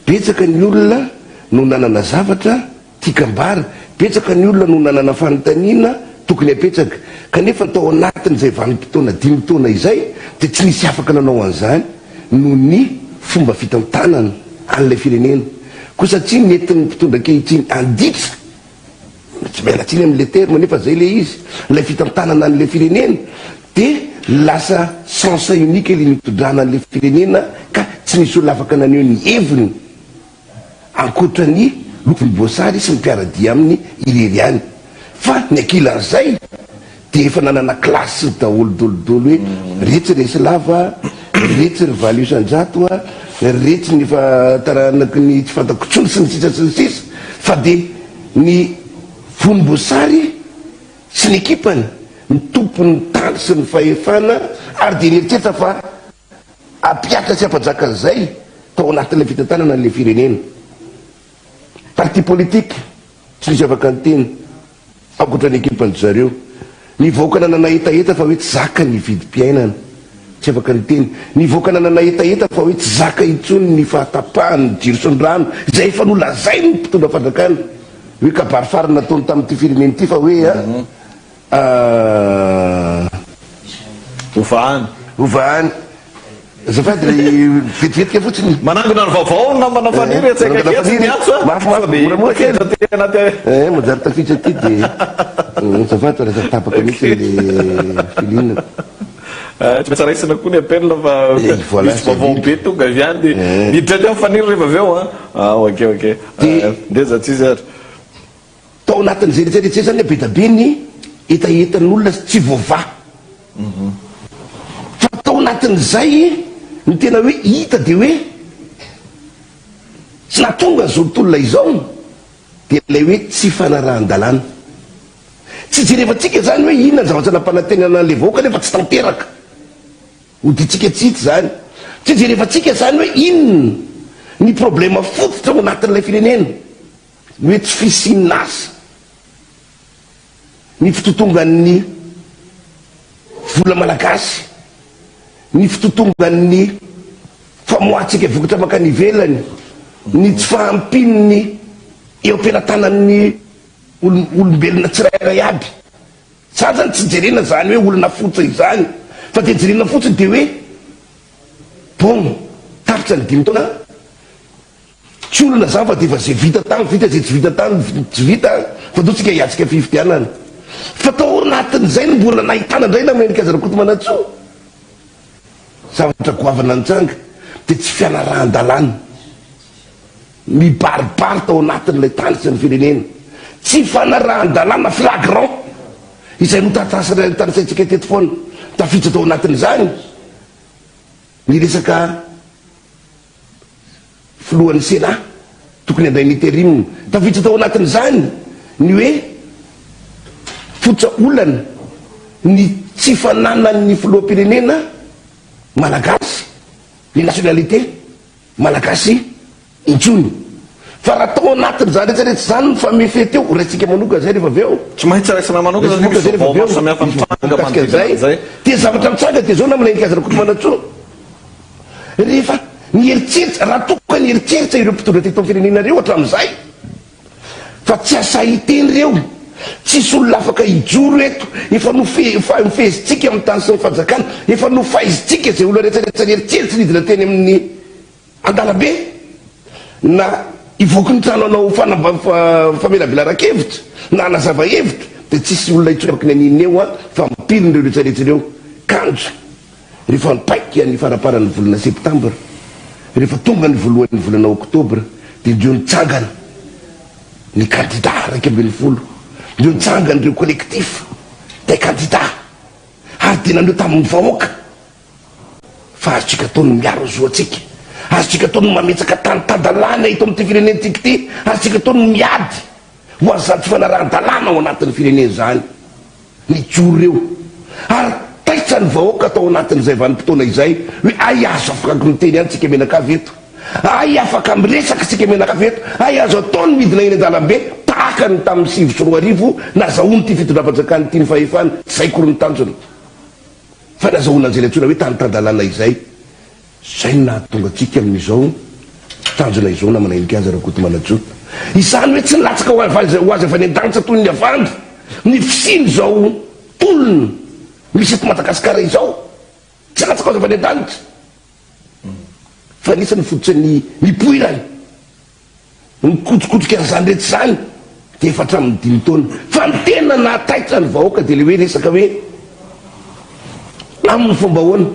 betsaka ny olona no nanana zavatra tikambara betsaka ny olona no nanana fanontaniana tokony apetsaka kanefa tao anatin'izay vanim-potoana 5 taona izay dia tsy nisy afaka nanao an'izany no ny fomba fitantanana an'ilay firenena koa satria nentin'ny mpitondra kehitriny anditra tsy mialatsiny amin'le terme nefa zay le izy ilay fitantanana an'ilay firenena dia lasa sensa unique ilay mitondrana an'ilay firenena ka tsy nisy olona afaka naneo ny heviny ankoatra ny lokony boasary sy mipiaradia amin'ny ireriany fa ny ankilan'izay dia efa nanana klasy daholo dolodolo hoe retsy resy lava retsy ry valy isan-jato a retsy ny fataranaky ny tsy fantako tsony sy ny sisa sy ny sisa fa dia ny vonimboasary sy ny ekipany ny tompony tany sy ny fahefana ary dia nieritseritra fa ampiatra sy ampanjaka an'izay tao anatin'ilay fitantanana n'ilay firenena parti politique tsy nisy afaka ny teny ankoatra ny ekipany zareo ny vahoaka nanana etaeta fa hoe tsy zaka ny vidim-piainana tsy afaka ny teny ny vahoaka nanana etaeta fa hoe tsy zaka intsony ny fahatapahany jiro sy ny rano izay efa nolazay ny mpitondra fandrakana hoe kabary farany nataony tamin'ity firenena ity fa hoe ovahany zafady lay vetivetika fotsiny manangona ny vaovao na manafaniry mojary tafitra aty dia zafady fa tapaka mihitsy le filinako tsy maintsy raisina koa ny appel fa misy vaovao be tonga avy any dia miditra ty amifaniry rehefa avy eo ok ndeza tsy izy ary tao anatin'izay rehetrarehetra zany be da be ny etaetan'olona tsy voava fa tao anatin'izay ny tena hoe hita dia hoe tsy natonga zao tontolona izao dia lay hoe tsy fanarahan-dalàna tsy jerevantsika zany hoe inona ny zavatra nampanantenana an'le vahoaka nefa tsy tanteraka hoditsika tsity zany tsy jerevantsika zany hoe inona ny problema fototra ao anatin'ilay firenena hoe tsy fisinasa ny fitotongan'ny vola malagasy ny fitotongan'ny famoatsika vokatra makany ivelany ny tsy fahampininy eo am-pelantanan'ny olombelona tsirairay aby sady zany tsy jerena zany hoe olona fotsy izany fa dia jerena fotsiny dia hoe bon tapitra ny 5 taona tsy olona zany fa defa zay vita tany vita, zay tsy vita tany tsy vita, fa do tsika hiatsika fifidianana. Fa tao anatin'izay no mbola nahitana indray na menika azarakotomanatso zavatra goavana nitsanga dia tsy fianarahan-dalàna mibaribary tao anatin'ilay tany sy ny firenena, tsy fanarahan-dalàna flagrant izay no tanisaitsika teto foana tafiditra tao anatin'izany ny resaka filohan'ny Sénat tokony handray ny interim tafiditra tao anatin'izany ny hoe fotsaolana ny tsy fananan'ny filoham-pirenena malagasy, ny nationalité malagasy intsony. Fa raha tao anatin'izany rehetrarehetra zany no famefe teo raitsika manoka zay rehefa avy eo tsy maintsy raisina manoka zay tia zavatra mitsanga dia zao na milainikazy rakotomanatso rehefa ny eritseritra raha toka ny eritseritra ireo mpitondra teto amin'ny firenena reo hatramin'izay fa tsy asahiteny reo, tsisy olona afaka hijoro eto, efa nofehezitsika amin'ny tany sy ny fanjakana, efa nofaizitsika zay olona rehetrarehetra ny eritseritra nidina teny amin'ny an-dalabe na ivoky ny trano anao famelabelara-kevitra na anazava hevitra dia tsisy olona hitsoraky ny aniny eo a fa mipiriny reo rehetrarehetra reo kanjo. Rehefa nipaika ny faraparan'ny volana septambra, rehefa tonga ny voalohan'ny volana oktobra dia ndreo nitsangana ny candidat raiky ambin'ny folo, ndreo nitsangana reo collectif des candidats ary dia nandreo tamin'ny vahoaka fa azotsika ataony miaro zoatsika, azotsika ataony mametsaka tany-tadalàna ito amin'ity firenentsika ity, azotsika ataony miady ho azy tsy fanarahan-dalàna ao anatin'ny firenena zany ny joro reo ary taitra ny vahoaka atao anatin'izay vanim-potoana izay hoe ay azo afaka miteny any tsika menakavy eto, ay afaka miresaka tsika menakavy eto, ay azo ataony midina eny an-dalambe tahaka ny tamin'ny 5 sy 4 arivo nazahoany ty fitondram-panjakany ty ny fahefana zay kory ny tanjona fa nazahoana an'izay latsona hoe tany-tadalàna izay zay nahatonga atsika amin'izao tanjona izao na manainika azy rakotomanatso izany hoe tsy nilatsaka ho azy avy any an-danitra toy ny avandro ny fisiny zao tolona misy eto Madagasikara izao tsy latsaka ho azy avy any an-danitra fa anisany fototsany mipoirany mikotrokotroka an'izany rehetra zany dia efa hatramin'ny 5 taona fa ny tena nahataitra ny vahoaka dia le hoe resaka hoe amin'ny fomba hoana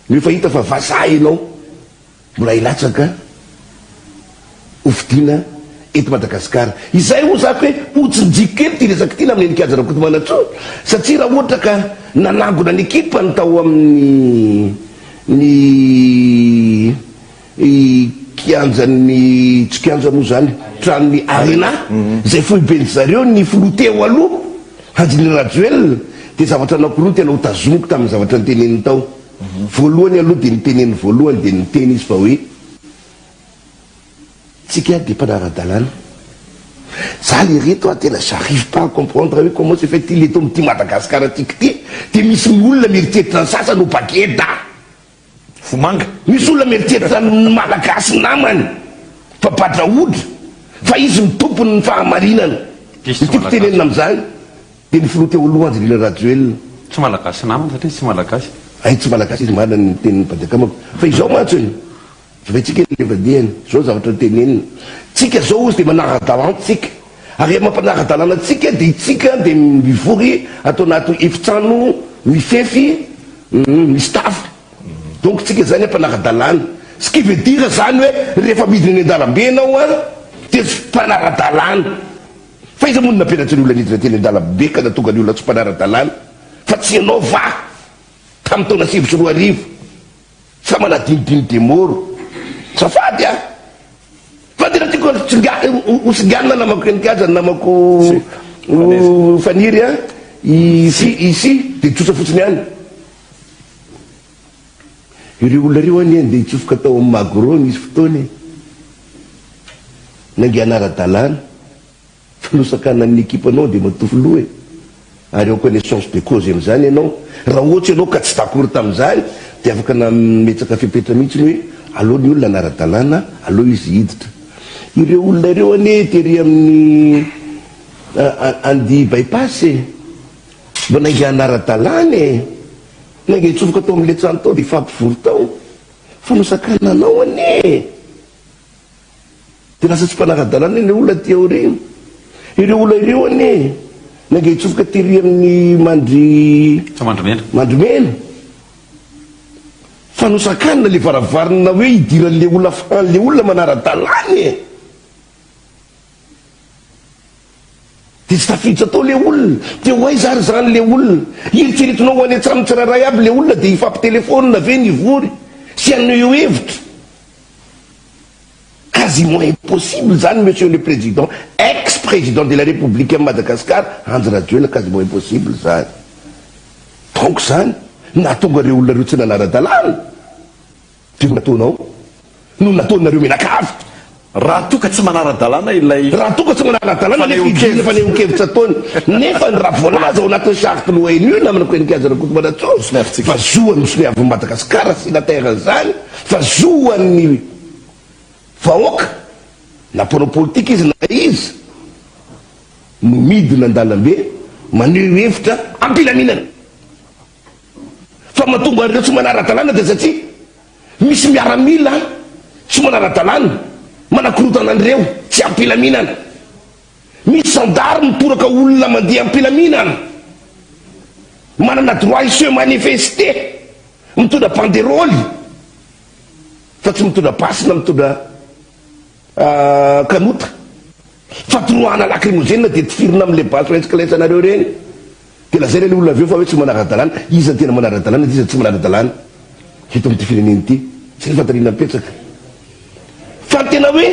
ny efa hita fa vazaha ianao mbola hilatsaka hofidiana eto Madagasikara. Izay ho zako hoe otsinjiko kely ty resaka ty na amin'ny enikajy rakotomanatso satria raha ohatra ka nanangona ny ekipa ny tao amin'ny kianjan'ny tsy kianja moa zany tranony arena zay foibeny zareo ny filoteo aloha Hadjily Rajoelina dia zavatra anakoroa tena ho tazomiko tamin'ny zavatra nyteneniny tao voalohany aloha dia niteneny voalohany dia niteny izy fa hoe tsika dia mpanara-dalàna za le reto a tena j'arrive pas à comprendre hoe comment se fait-il eto amin'ity Madagasikara tiky ty dia misy olona mieritreritra ny sasany ho bageda fomanga, misy olona mieritreritra ny malagasy namany fa badraodra fa izy mitompony ny fahamarinana itiako tenenina amin'izany dia ny filoteo aloha Hadjily Rajoelina tsy malagasy namana satria tsy malagasy ay tsy malagasy izy marina ny tenin'ny mpadiakamako fa izao matsony fa tsika levadiany zao zavatra tenenina tsika zao izy dia manara-dalàna tsika ary mampanara-dalàna tsika dia itsika dia mivory atao anaty efitrano mifefy misy tafo donc tsika zany ampanara-dalàna ce qui veut dire zany hoe rehefa midina eny an-dalambe anao a dia tsy mpanara-dalàna fa iza moa nampianatry ny olona nidina teny an-dalambe ka natonga ny olona tsy mpanara-dalàna fa tsy ianao va tamin'ny taona 5 sy 4 arivo sa manadinidiny demoro safady a fa tena tiako hosinganina namako enikajany namako faniry a ici dia tsotra fotsiny any ireo olona reo any dia hitsofoka tao amin'ny magoro nisy fotoany nangianara-dalàna fanosakana ny ekipanao dia matofy loha ary ao connaissance de cause amin'izany ianao raha ohatsy ianao ka tsy dakory tamin'izany dia afaka nametsaka fipetra mihitsy hoe aloha ny olona anara-dalàna aloha izy hiditra ireo olona ireo ane tery amin'ny andi bypass mba nainga anara-dalàna nainga hitsofoka tao amin'le trano tao dia fampivory tao fanosakana anao ane dia lasa tsy mpanara-dalàna le olona ty aoriny. Ireo olona ireo anie nange tsofoka tery amin'ny mandromena fanosakanina le varavarina hoe idiran'le olona fan'le olona manara-dalàna e. dia tsy tafiditsy atao le olona dia hoay zary zany le olona eritreretinao ho any an-traminy tsiraray aby le olona dia hifampitelefona ve nivory sy aneo hevitra. Quasiment impossible zany monsieur le président, ex-président de la République à Madagascar, André Rajoelina, quasiment impossible zany. Donc zany nahatonga reo olona reo tsy nanara-dalàna dia nataonao no nataonareo menakavy. Raha toka tsy manara-dalàna ilay raha toka tsy manara-dalàna nefa fanehonkevitra ataony nefa ny raha voalaza ao anatin'ny charte l'ONU namana koenikazarakoko Manatsôsy fa zoan'ny soleavy Madagasikara sy la terre zany fa zoan'ny vahoaka na mpanao politika izy na izy no midina an-dalambe maneho hevitra ampilaminana fa mahatonga an'ireo tsy manara-dalàna dia satria misy miaramila tsy manara-dalàna manakorotana an'ireo tsy ampilaminana. Misy gendarme mitoraka olona mandeha ampilaminana manana droit se manifester mitondra banderôly fa tsy mitondra pasina mitondra kanota fa toroahana lacrymogène dia tifirina amin'le baso entsikalentsanareo reny dia lazay le olona aveo fa hoe tsy manara-dalàna. Iza tena manara-dalàna dia iza tsy manara-dalàna hito amin'ity fireneny ity tsy le fatarina mipetsaka fa tena hoe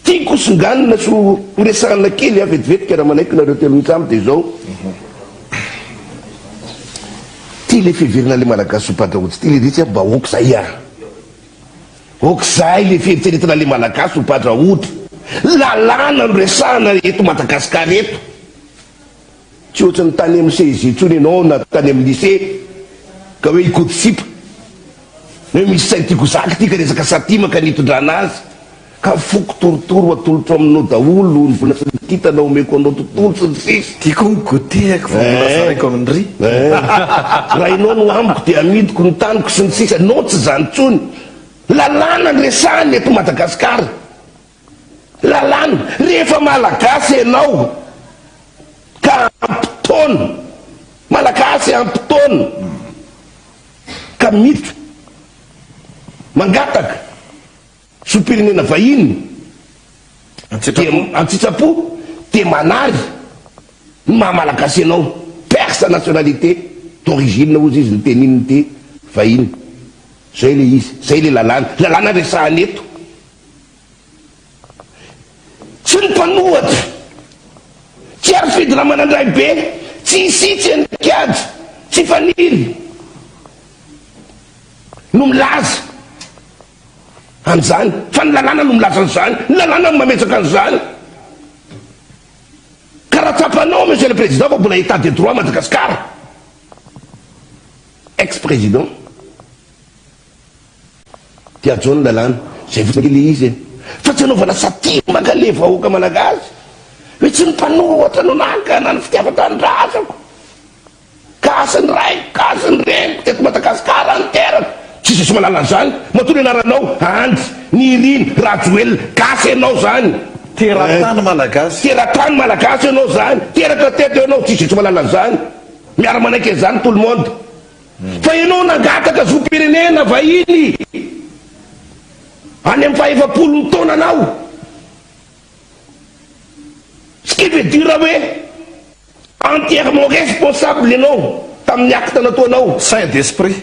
tiako songanina so horesahana kely avetivetika raha manaiky nareo telo mitsamy dia zao ty le fiheverina le malagasy sopadraotsy ty le ritsy mba oko zay oko zay le fieritreretina le malagasy sopadraotra lalàna no resahana eto Madagasikara eto tsy ohatry ny tany amin'ny CEG tsony ianao na tany amin'ny lycée ka hoe ikotitsipa hoe misy saitiako zaka ty ka resaka satimaka nitondrana azy ka foko torotoro atolotro aminao daholo ny vonasytitanao omeko anao tontolo sy ny sisy tiako nygotehako volasaraiko amin'ry raha inao no amiko dia amidiko ny taniko sy ny sisy anao tsy zany tsony. Lalàna ny resahany eto Madagasikara lalàna rehefa malagasy ianao ka ampitaona malagasy ampitaona ka mito mangataka sopirenena vahiny antsitsapo dia manary maha malagasy ianao perd sa nationalité d'origine ozy izy ny tenininy ty vahiny. Zay le izy zay le lalàna resahany eto tsy ny mpanohatra tsy ary fidina manandray be tsy isitsy andikady tsy faniry no milaza an'izany fa ny lalàna no milaza an'izany ny lalàna no mametsaka an'izany karaha tsapanao monsieur le président fa mbola état de droit Madagascar ex-président ty ajoany lalàna zay vitsaka le izy fa tsy anaovana satimaka le vahoaka malagasy hoe tsy ny mpanohatra no nankana ny fitiavan-tanindrazako kasiny raiko kasiny reniko teto Madagasikara ny terana tsisy sy malala an'izany matory anaranao andy niriny Rajoelina gasy ianao zany teratany malagasy teratany malagasy ianao zany teraka teto ianao tsisy sy malala an'izany miara manaiky an'izany tout le monde fa ianao nangataka zopirenena vahiny any amin'ny faha-efapolo taona anao ce qui veut dire hoe entièrement responsable ianao tamin'ny acte nataonao saint d'esprit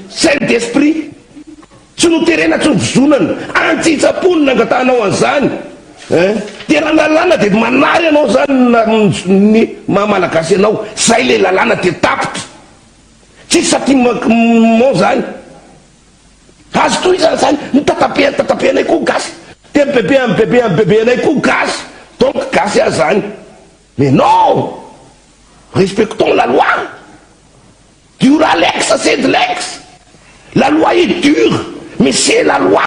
tsy noterena tsy nivozonana antsitsapony nangatanao an'izany dia raha lalàna dia manary ianao zany ny mahamalagasy ianao zay le lalàna dia tapitra tsisy satimamo zany azo toy zany zany mitatapeanay koa gasy dia mibebe anay koa gasy donc gasy azy zany mais non respectons la loi dura lex c'est de lex la loi est dure mais c'est la loi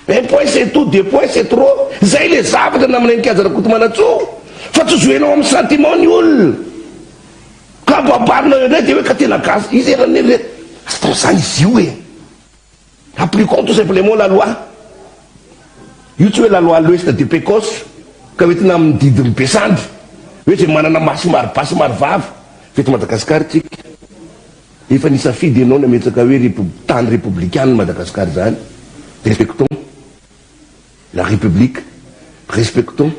un point c'est tout deux points c'est trop zay le zavatra namana nikazarakoto Manatsô fa tsy zoenao amin'ny sentiment ny olona ka babarina eo dia hoe ka tena gasy izy eran'ery atao zany izy io appliquons tout simplement la loi io tsy hoe la loi l'ouest de pécosse ka hoentina amin'ny didiny besandry hoe zay manana maso maribasy marivavy feto Madagasikara tsika efa nisafidy ianao nametsaka hoe tany républicaine Madagasikara zany. Respectons la république, respectons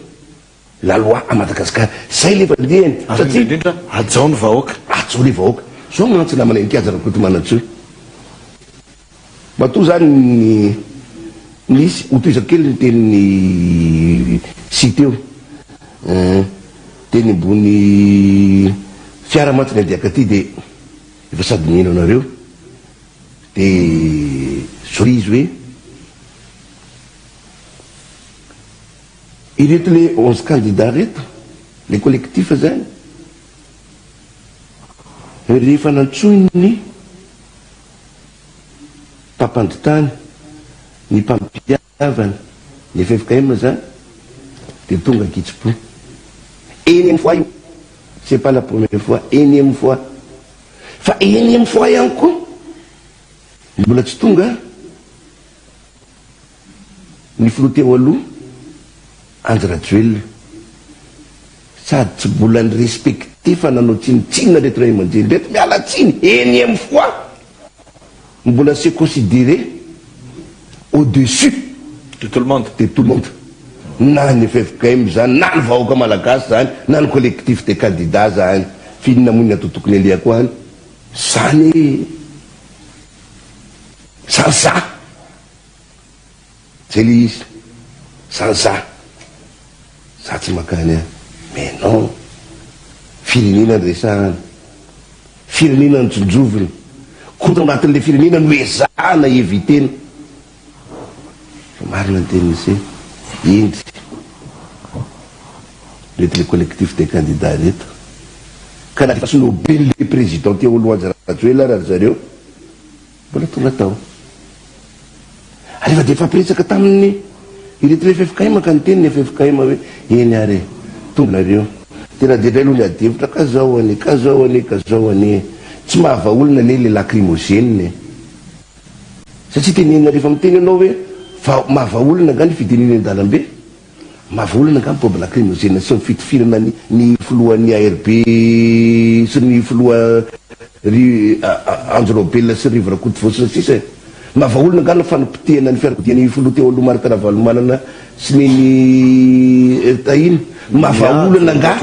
la loi à Madagascar. Zay le vandehany satria ajao ny vahoaka, ajao le vahoaka zao mantsy namana nikajara koto manatsoe matoa zany nisy otoizako kely ny tenin'ny siteo teny ambony fiara mantsy ny andiaka aty de efa sady miheno anareo de zao izy hoe ireto le 11 candidats reto le collectif zany rehefa nantsoiny ny mpampandritany ny mpampiavana ny FFKM zany de tonga kitsipo énième fois io, c'est pas la première fois, énième fois fa énième fois ihany koa mbola tsy tonga ny filoha teo aloha Andry Rajoelina sady tsy mbola ny respecté fa nanao tsinitsinina reto ray aman-dreny reto miala tsiny énième fois mbola se considéré au-dessus de tout le monde, na ny FFKM zany na ny vahoaka malagasy zany na ny collectif de candidats zany finina monina atao tokony aliako any zany sansa zay le izy sansa za tsy makany a mais non firenena ny resahana firenena ny tsinjovina koto anatin'le firenena no ezahana evitena fa marina ny tenisy indry reto le collectif des candidats reto ka na refa nobely le président teo aloha Andry Rajoelina raha zareo mbola tonga tao rehefa de fapiresaka tamin'ny ireto le FFKM ka ny teny ny FFKM hoe eny are tonga nareo tena dedray aloha ny adevitra ka zao ane tsy mahava olona ne le lacrymogène satria tenenina rehefa miteny anao hoe mahava olona nga ny fitenena an-dalambe mahava olona nga mipomba lacrymogène sy mifitifirana ny filohan'ny ARB sy ny filoha Andry Nobel sy Rive Rakotovosina sisa mahava olona nga ny fanampitehana ny fiarakodia ny filoha teo aloha Marc Ravalomanana sy ny tahiny mahava olona nga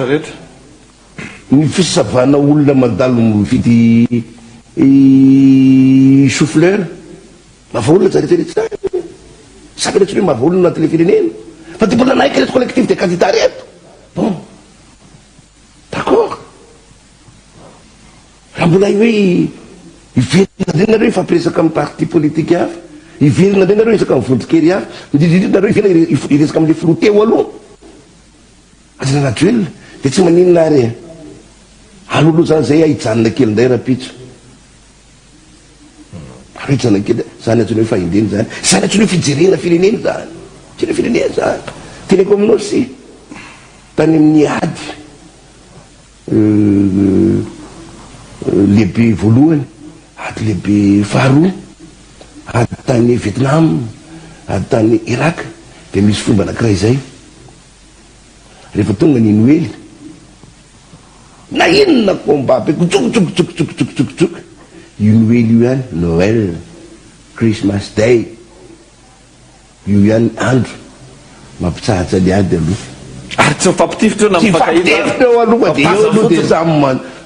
ny fisavana olona mandalo mividy chou-fleur mahava olona tsaretsaretsa saby rehetra hoe mahava olona anaty le firenena fa ty mbola naiky reto collectif de candidats reto bon d'accord raha mbola hoe iverina ndray nareo ifampiresaka amin'ny parti politique hafa iverina ndray nareo isaka amin'ny vondrokery hafa indrindrindra nareo iverina iresaka amin'le filoha teo aloha Andry Rajoelina de tsy maninona ary alolo zany zay hijanona kely nday rapitso ary hijanona kely zany atsony hoe fahindeny zany zany atsony hoe fijerena firenena zany tsena firenena zany teneko aminao sy tany amin'ny ady lehibe voalohany ady lehibe faharoa ady tany Vietnam ady tany Irak de misy fomba anakiray zay rehefa tonga ny Noely na inona combat be kotsokotsokotsokotsokotsokotsokotsok io Noely io ihany Noël Christmas Day io ihany andro mampitsahatsa ny ady aloha ary tsy mifampitifitra na mifampitifitra eo aloha de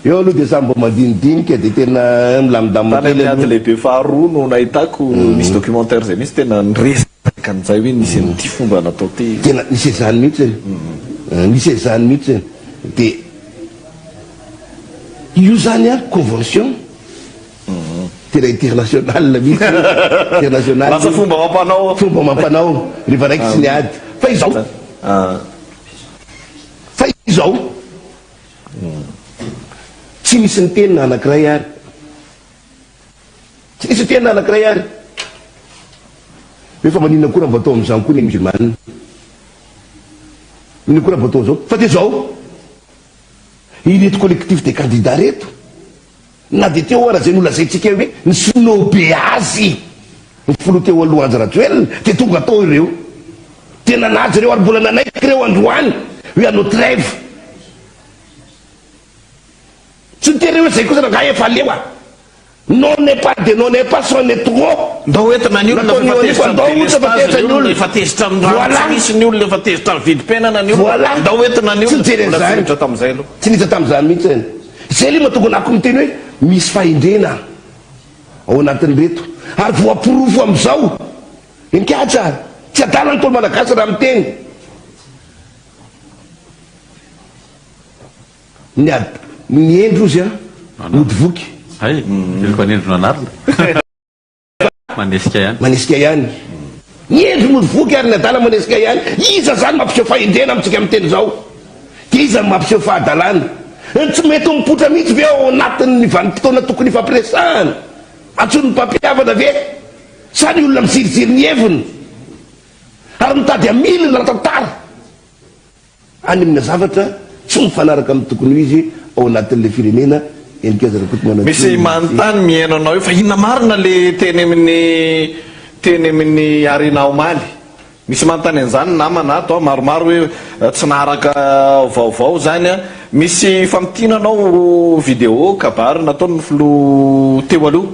eo aloha de sambo madinidinika de tena milamindaminy ady lehibe faharoa no nahitako misy documentaire zay misy tena niresaka an'izay hoe nisy an'ity fomba natao ty tena nisy ezany mihitsy nisy ezany mihitsy de io zany a convention tena international mihitsy international lasa fomba mampanao rehefa raiky tsy ny ady fa izao tsy misy ny tenina anakiray ary tsy misy ny tenina anakiray ary rehefa maninona koa raha mba atao am'izany koa ny musulmane ino koa raha mba atao zao fa de zao ireto collectif de candidats reto na de teo raha zay nolazaitsika hoe ny snobe azy ny filoha teo aloha Andry Rajoelina de tonga tao ireo tena nazy reo ary mbola nanaiky reo androany hoe anao trêve tsy nitereo hoe zay kosa nga efa lewa non n'est pas de non n'est pas son est trop ndao entina ny olona efa tezitra misy ny olona efa tezitra vidim-penana ny olona ndao entina ny olona tam'izay aloha tsy niditra tam'izany mihitsy zany zay le mahatonga anako miteny hoe misy fahindrena ao anatin'ny reto ary voaporofo am'izao inkatra tsy adala ny tolo malagasy raha miteny ny endro izy a mody voky ay iloko anendrona anarina manesika ihany manesika ihany ny endro mody voky ary ny adala manesika ihany iza zany mampiseho fahindrena amitsika miteny zao de iza mampiseho fahadalana tsy mety mipotra mihitsy ve ao anatin'ny vanim-potoana tokony ifampiresahana atsony mpampiavana ve sa ny olona misiriziry ny heviny ary mitady amilina raha tantara any amina zavatra tsy mifanaraka amin'ny tokony ho izy ao anatin'le firenena misy manontany mihaino anao io fa inona marina le teny amin'ny arena omaly misy manontany an'izany namana ato maromaro hoe tsy naharaka vaovao zany a misy famitiana anao vidéo kabary nataony filo teo aloha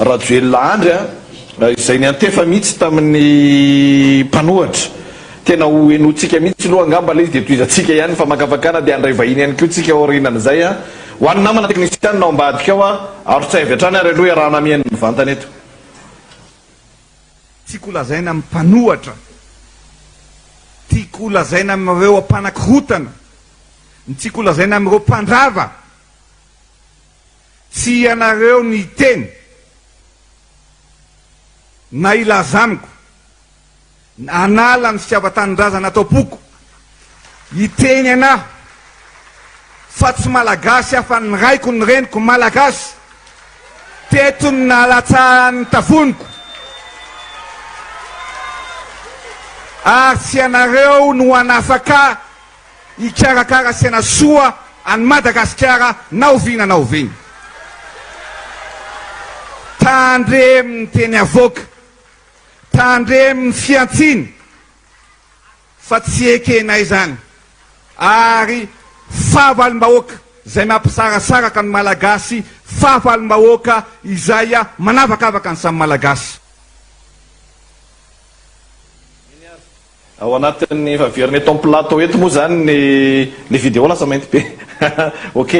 rajoelina andry a izay ny antefa mihitsy tamin'ny mpanohatra tena ho enotsika mihitsy loha angamba le izy de toizatsika ihany fa makafakana de andray vahiny ihany keo tsika orinan'izay a ho any namana teknisiany nao ambadika ao a ary tsy avy hatrany ary aloha iarahana mihaino mivantana eto tiako lazaina amin'ny mpanohatra tiako lazaina amin'ireo ampanakorotana ny tiako lazaina amin'ireo mpandrava tsy ianareo ny teny na ilazamiko anala ny fitiavan-tanindrazana atao poko iteny anahy fa tsy malagasy afa ny raiko ny reniko malagasy tetony nalatsahany tafoniko ary tsy anareo no anafaka ikarakara sena soa any Madagasikara naovina naoviny tandremy ny teny avoaka tandremy ny fiantsiny fa tsy ekenay zany ary fahavalom-bahoaka zay mampisarasaraka ny malagasy fahavalom-bahoaka izay manavakavaka ny samy malagasy ao anatin'ny faveriny eto amplateau eto moa zany le vidéo lasa mainty be ok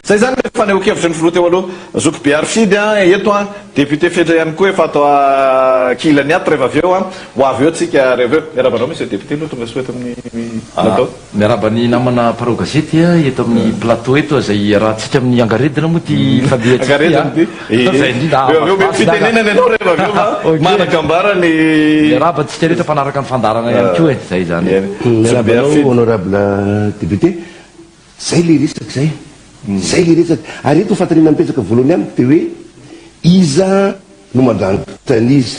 zay zany le fanehoan-kevitra ny filoteo aloha zoky be arfidy eto a député fedra ihany koa efa atao kilany ato rehefa avy eo a ho avy eo tsika rehefa eo miarabanao misy député loha tonga soeto amin'ny plateau miarabany namana parao gazety eto amin'ny plateau eto zay raha tsika amin'ny angaredina moa ty fitenenany anao rehefa avy eo manakambarany miarabantsika rehetra mpanaraka ny fandarana ihany koa zay zany miarabanao honorable député zay le resaky zay le resaky ary eto fatanina mipetsaka voalohany amiko te hoe iza no mandrangotra an'izy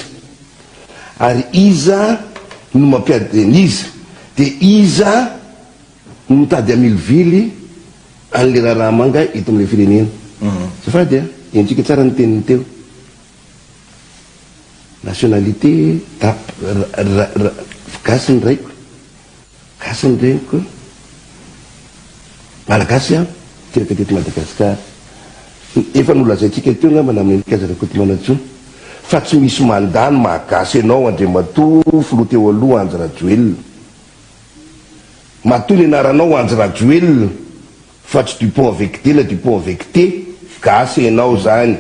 ary iza no mampiady an'izy de iza no mitady amilovily an'le raha manga eto am'le firenena zafady entsika tsara ny teniny teo nationalité gasiny raiko gasiny reniko malagasy a tiraka teto Madagasikara efa nolazaitsika teo ngamba amin'ny kazarakoty manatso fa tsy misy mandany mahagasy anao Andriamato filo teo aloha Anjy Rajoelina matoy ny anaranao Anjy Rajoelina fa tsy Dupont avec T na Dupont avec T gasy anao zany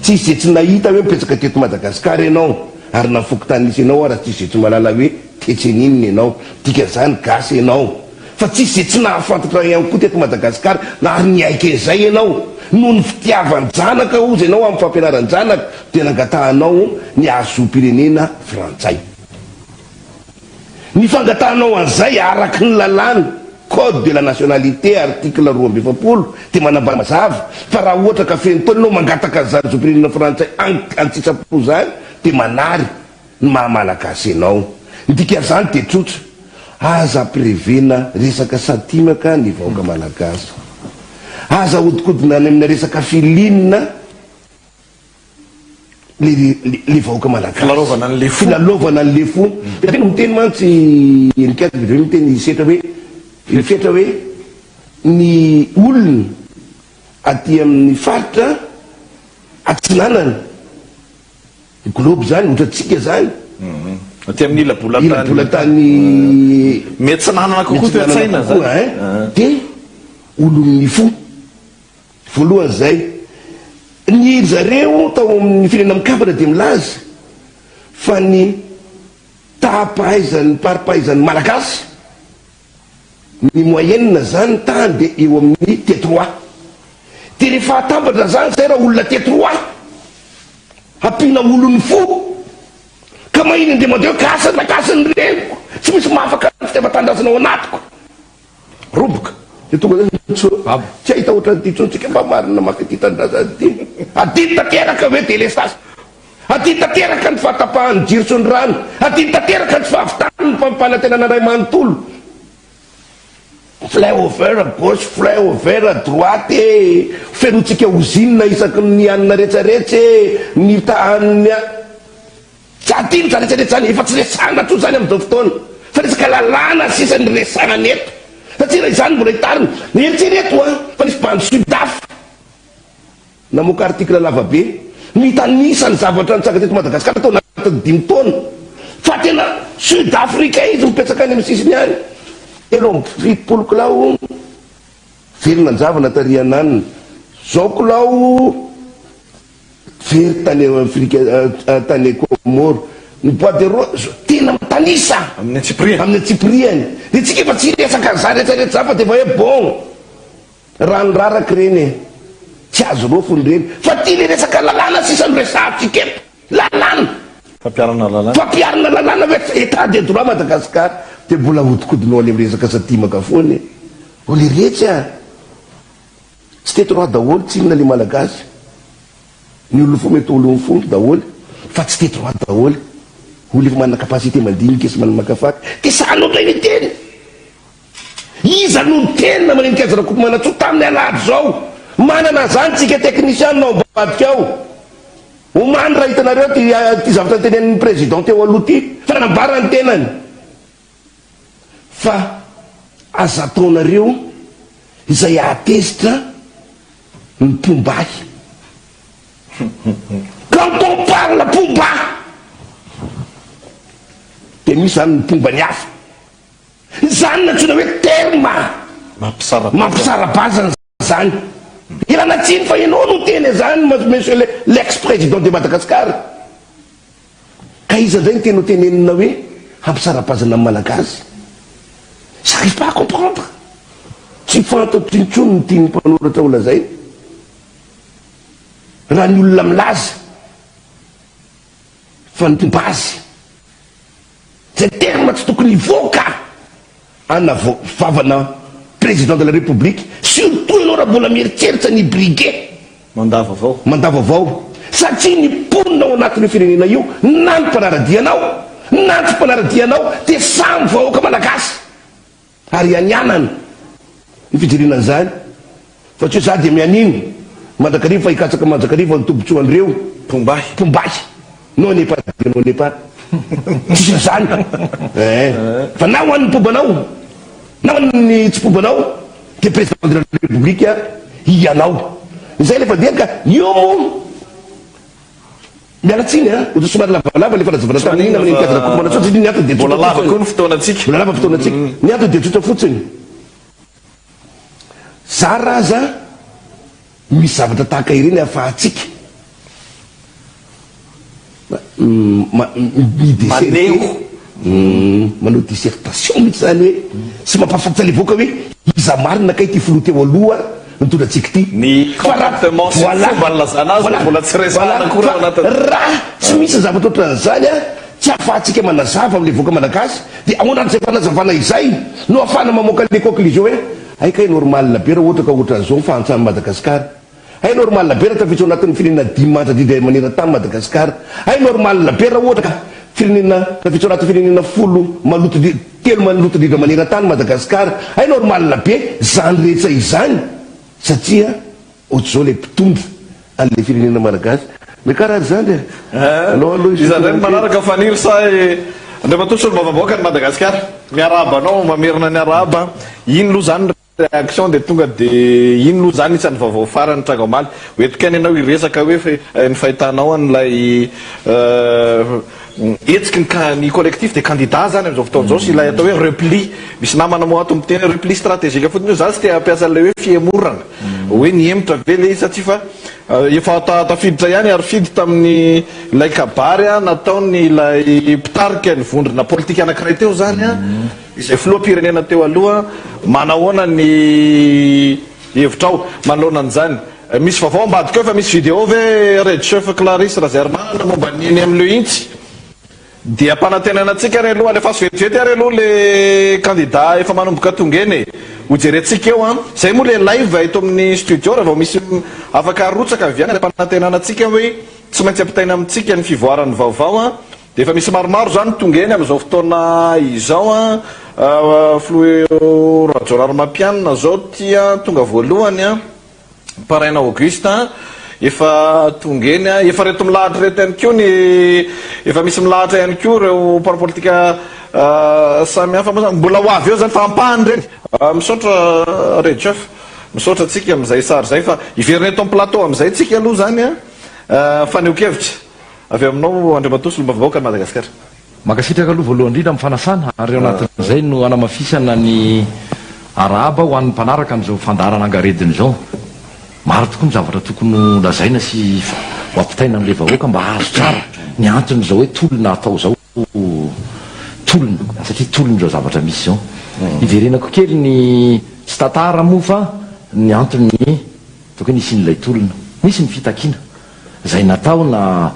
tsisy zay tsy nahita hoe mipetsaka teto Madagasikara anao ary nafoky tanisy anao ary tsisy zay tsy malala hoe tetsenininy anao dika zany gasy anao fa tsisy zay tsy nahafantatra ihany koa teto Madagasikara na ary niaika zay anao noho ny fitiavany janaka ozy anao amin'ny fampianaran'ny janaka tena angatahanao ny azo-pirenena frantsay ny fangatahanao an'izay araky ny lalàny code de la nationalité article 220 de manambara mazava fa raha ohatra ka feno taona anao mangataka zany zo-pirenena frantsay antsitrapo zany de manary ny mahamalagasy anao ndika zany de tsotra aza prevena resaka satimaka ny vahoaka malagasy aza hodikodina any amina resaka filinina le vahoaka malagasy Filarovana an'le fo. filalovana an'le fo de tena miteny mantsy enikasy bidre miteny setra hoe fetra hoe ny olona aty amin'ny faritra atsinanana globe zany ohatratsika zany aty amin'ny ilabolatany mety tsy nanana kokoa toe-tsaina zany de olon'ny fo voalohany zay ny zareo tao amin'ny firenena mikapana de milaza fa ny tapahaizany paripahaizany malagasy ny moyenne zany tany de eo amin'ny T3 de rehefa atambatra zany zay raha olona T3 ampiana olon'ny fo ka mahiny de mandeo kasany reko tsy misy mahafaka fitiava-tandrasana ao anatiko roboka de tonga zay tsy ahita ohatran'ity tsontsika mba marina maka ty tandrasana ty adiny tanteraka hoe délestage adiny tanteraka ny fahatapahany jiritsony rano adiny tanteraka ny fahavitany ny fampanantenana ray manontolo flyover à gauche flyover à droite ferotsika usine isaky ny anina rehetrarehetra ny tahanny tsy adiny zaretsarehetra zany efa tsy resana tro zany am'izao fotoana fa resaka lalàna sisany resana neto satria raha izany mbola hitariny eritrereto fa nisy bandy sudaf namoaka article lavabe mitanisany zavatra nitsaka teto Madagasikara tao anatin'ny 5 taona fa tena sud-africain izy mipetsaka any amin'ny sisiny any elo fitopolo kilao very nanjavana tariananina zao kilao very tany Afrika tany Comore ny bois de rose tena mitanisa amin'ny Tsipriany de tsika efa tsy resaka za rehetrarehetra za fa de efa hoe bon ranoraraka reny tsy azo rofony reny fa ty le resaka lalàna sisany resatsika eto lalàna fampiarana lalàna hoe état de droit Madagasikara de mbola hodikodinao any amin'ny resaka satimaka foany o le rehetra tsy te droit daholo tsy inona le malagasy ny olona fo mety olony fo daholo fa tsy te droit daholo olo efa manana kapasité mandinika sy manana makafaky de sanao ray teny iza no tena manenika azy raha manatso tamin'ny alahady zao manana zany tsika technicien nao mbadika ao omany raha hitanareo ty zavatra tenen'ny président teo aloha ty fa nambarany tenany fa aza ataonareo izay atezitra ny pombahy quand on parle pomba de misy zany ny pomba ny hafa zany natsona hoe terma mampisara-bazana zany ilana tsiny fa ianao no teny zany monsieur l'ex-président de Madagascar ka iza zay ny tena tenenina hoe hampisara-bazana amin'ny malagasy j'arrive pas à comprendre tsy fantatro intsony ny tiany mpanoratra ola zay raha ny olona milaza fa ny pombazy zay terma tsy tokony hivoaka ana vavana président de la république surtout ianao raha mbola mieritseritra ny briguet mandavavao satria ny ponina ao anatin'io firenena io na ny mpanaradianao de samy vahoaka malagasy ary anianana ny fijerenana zany fa tsy hoe za de mianino Mandakarivo fa hikatsaka Mandakarivo ny tombotsoan'ireo pombahy no nepa tsisy zany fa na ho an'ny pombanao na ho an'ny tsy pombanao de président de la république ianao zay lefa diaka io mo mialatsiny ohatry somary lavalava le fanazavana tany ina amin'ny nikazana kokomana tsotra ny antony de mbola lava koa ny fotoanatsika ny antony de tsotra fotsiny za raza misy zavatra tahaka ireny ahafahatsika manao dissertation mihitsy zany hoe sy mampafatsa le voaka hoe iza marina kay ty filoha teo aloha nitondrantsika ty raha tsy misy zavatra ohatran' zany tsy ahafahatsika manazava am'le voaka malagasy de aoanaty zay fanazavana izay no afana mamoaka le conclusion hoe aika normal be raha ohatra ka ohatran'izao mifahantsamy Madagasikara ay normal be raha tafitsy anatin'ny firenena 10 mandra didray maneran-tany Madagasikara ay normal be raha ohatra ka firenena tafitsy anatin'ny firenena 10 telo maloto didra maneran-tany Madagasikara ay normal be zany rehetra izany satria ohatr'izao le mpitondra an'le firenena malagasy mikaraha zany izany manaraka faniry sa andriamatosolo mavavoaka ny Madagasikara miarabanao mamerina ny araba ino loha zany réaction de tonga de ino loha zany isan'ny vaovao farany Tragamaly oetikany ianao iresaka hoe ny fahitanao an'ilay etsiky ny collectif de candidat zany am'izao fotoan'izao sy ilay atao hoe repli misy namana mo ato miteny repli stratégique fotiny io zany sy te ampiasa an'ilay hoe fiemorana hoe niemitra ve le satria fa efa tafiditra ihany ary fidy tamin'ny ilay kabary nataony ilay mpitarika ny vondrona politika anankiray teo zany izay filoam-pirenena teo aloha manahoana ny hevitrao manoloana an'izany misy vaovao ambadika eo fa misy vidéo ve red chef Clarisse Razermanana momba niny amin'ileo intsy dia ampanantenanatsika ary aloha alefa sy vetivety ary aloha le candidat efa manomboka tongeny hojerentsika eo zay moa le live eto amin'ny studio raha vao misy afaka arotsaka viany ary ampanantenanatsika hoe tsy maintsy ampitaina amitsika ny fivoaran'ny vaovao dia efa misy maromaro zany tongeny amin'izao fotoana izao Florajonar Mampianina zao tia tonga voalohany Paraina Auguste efa tongeny efa reto milahatra reto ihany koa ny efa misy milahatra ihany koa reo parapolitika samy hafa mbola ho avy eo zany fa ampahany reny misaotra red chef misaotra atsika am'izay sary zay fa iverina eto amin'ny plateau am'izay tsika aloha zany faneokevitra avy aminao Andriamatosolo mavavoaka ny Madagasikara makasitraka aloha voalohany indrindra amin'ny fanasana ary eo anatin'izay no anamafisana ny araba ho an'ny mpanaraka n'izao fandarana angarediny zao maro tokoa ny zavatra tokony lazaina sy ho ampitaina n'le vahoaka mba azo tsara ny antony zao hoe tolona atao zao tolona satria tolona zao zavatra misy zao iverenako kely ny tsy tantara moa fa ny antony tokony isin'ilay tolona misy ny fitakiana zay natao na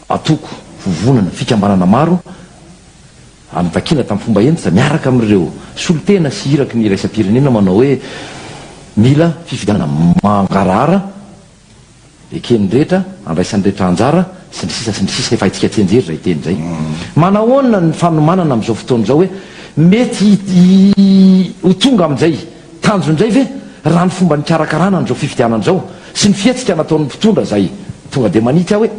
atoko vovonana fikambanana maro amin'ny takina tamin'ny fomba entitra miaraka amin'ireo solotena sy hiraky ny raisam-pirenena manao hoe mila fifidianana mangarahara ekeny rehetra andraisan'ny rehetra anjara sy ny sisa efa itsika tsenjery zay teny zay manahoana ny fanomanana amin'izao fotoana zao hoe mety ho tonga amin'izay tanjon'izay ve raha ny fomba nikarakarana n'izao fifidianana zao sy ny fietsika nataon'ny mpitondra zay tonga de manitsy aho hoe